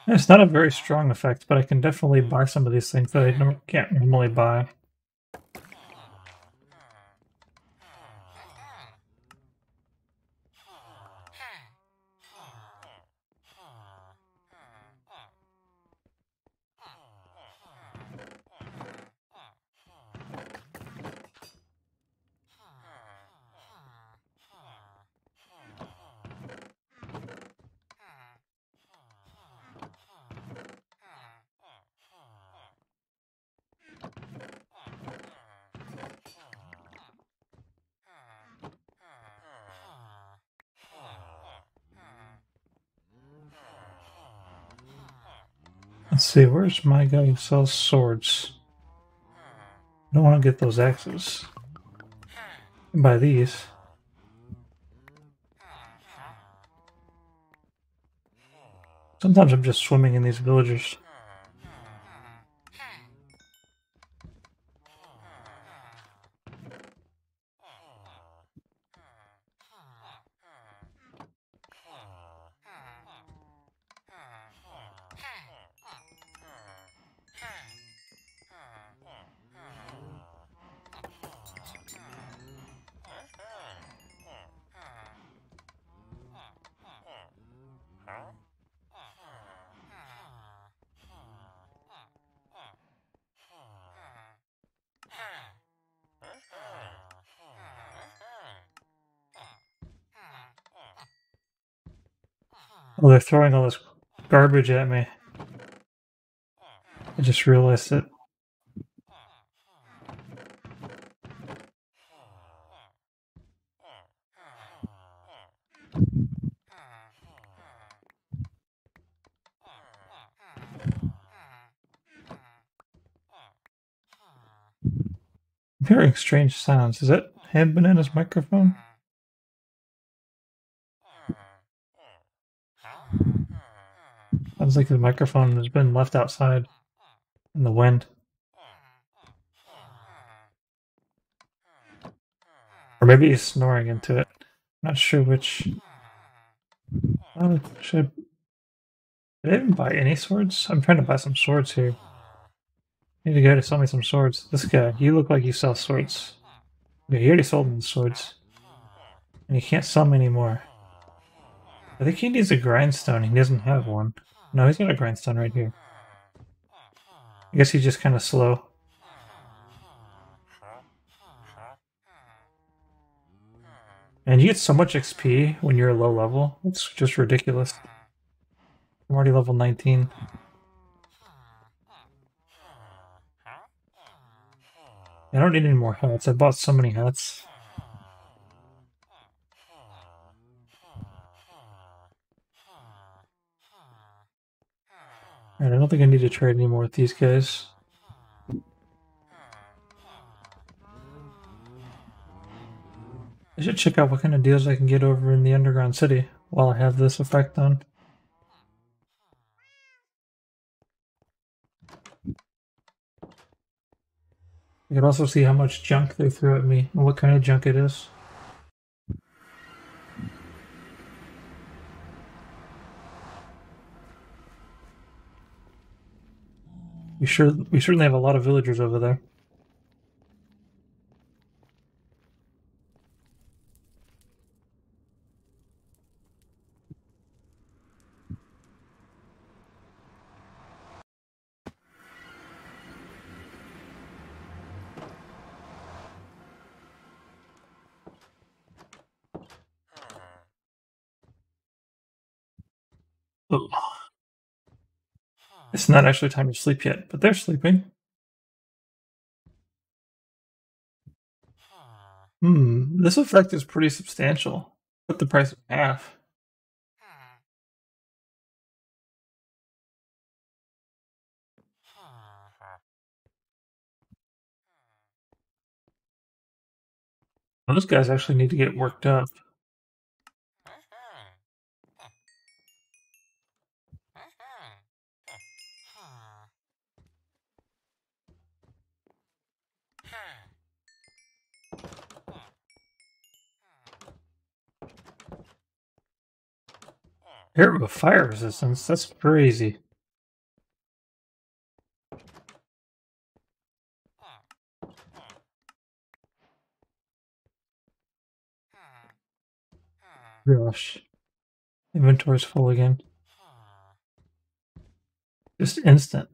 It's not a very strong effect, but I can definitely buy some of these things that I can't normally buy. Let's see, where's my guy who sells swords? I don't want to get those axes. I can buy these. Sometimes I'm just swimming in these villagers. Oh, they're throwing all this garbage at me. I just realized it. I'm hearing strange sounds. Is that him Banana's microphone? Sounds like his microphone has been left outside in the wind. Or maybe he's snoring into it. Not sure which. Should I even buy any swords? I'm trying to buy some swords here. I need a guy to sell me some swords. This guy, you look like you sell swords. Okay, he already sold me the swords. And he can't sell me anymore. I think he needs a grindstone. He doesn't have one. No, he's got a grindstone right here. I guess he's just kind of slow. And you get so much XP when you're low level. It's just ridiculous. I'm already level 19. I don't need any more hats. I bought so many hats. Alright, I don't think I need to trade anymore with these guys. I should check out what kind of deals I can get over in the underground city while I have this effect on. I can also see how much junk they threw at me and what kind of junk it is. We certainly have a lot of villagers over there. Oh. It's not actually time to sleep yet, but they're sleeping. This effect is pretty substantial. Put the price in half. Those guys actually need to get worked up. Here with fire resistance, that's crazy. Gosh. Inventory's full again. Just instant.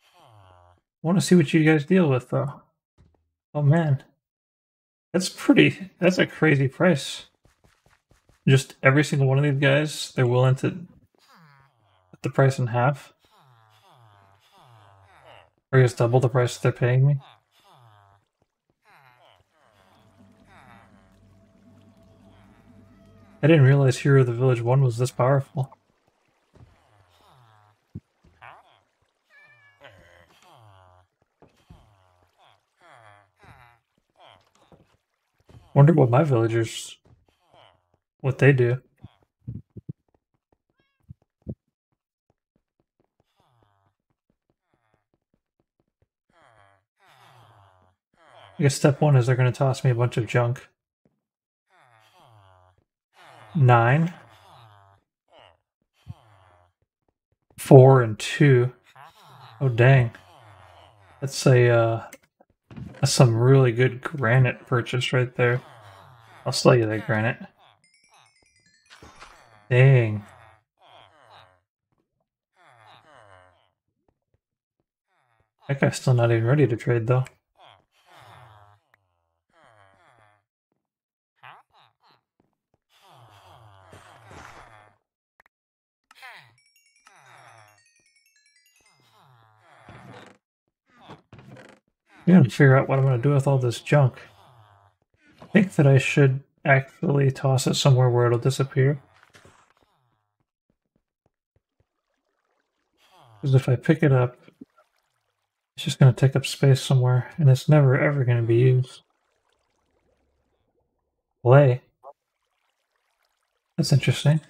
I want to see what you guys deal with, though. Oh, man. That's a crazy price. Just every single one of these guys, they're willing to cut the price in half. Or I guess double the price they're paying me. I didn't realize Hero of the Village 1 was this powerful. Wonder what my villagers, what they do. I guess step 1 is they're going to toss me a bunch of junk. 9. 4 and 2. Oh dang. That's some really good granite purchase right there. I'll sell you that granite. Dang. That guy's still not even ready to trade though. gotta figure out what I'm gonna do with all this junk. I think that I should actually toss it somewhere where it'll disappear. Because if I pick it up, it's just gonna take up space somewhere, and it's never ever gonna be used. Play. That's interesting.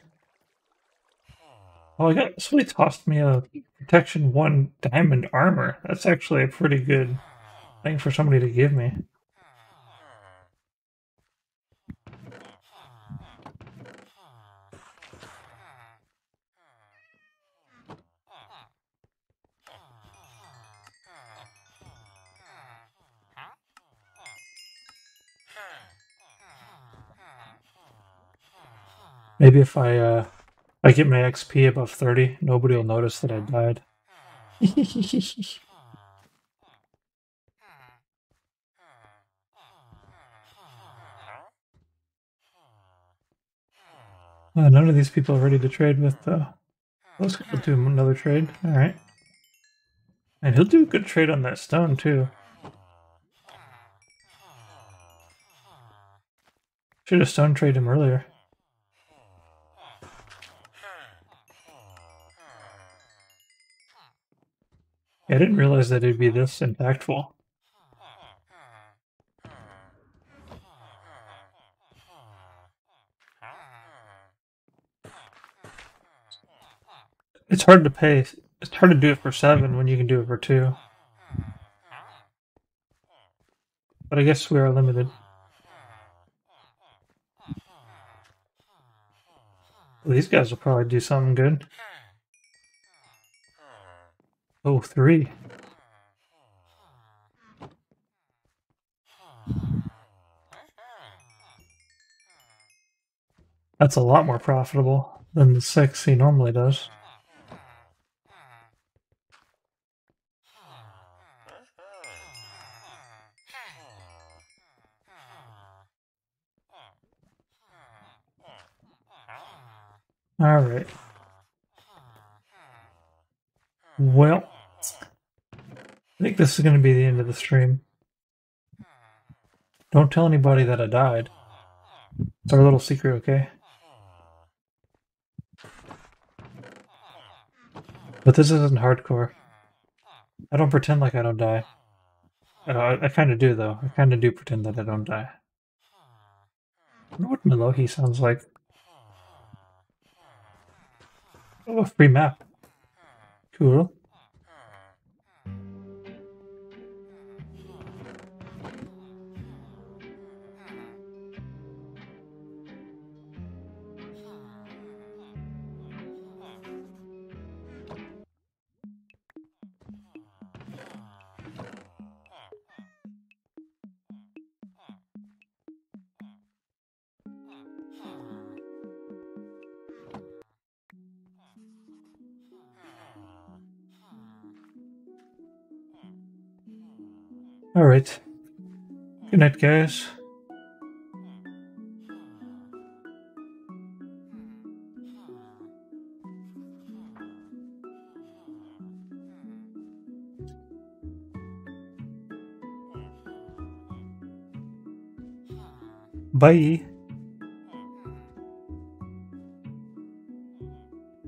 Oh, I got somebody tossed me a protection 1 diamond armor. That's actually a pretty good thing for somebody to give me. Maybe if I get my XP above 30, nobody will notice that I died. None of these people are ready to trade with. Let's go do another trade. All right, and he'll do a good trade on that stone too. Should have stone traded him earlier. Yeah, I didn't realize that it'd be this impactful. It's hard to pay. It's hard to do it for 7 when you can do it for 2. But I guess we are limited. Well, these guys will probably do something good. Oh, 3. That's a lot more profitable than the 6 he normally does. All right. Well, I think this is going to be the end of the stream. Don't tell anybody that I died. It's our little secret, okay? But this isn't hardcore. I don't pretend like I don't die. I kind of do, though. I kind of do pretend that I don't die. I wonder what Melohi sounds like. Oh, a free map. Cool. Alright. Good night, guys. Bye.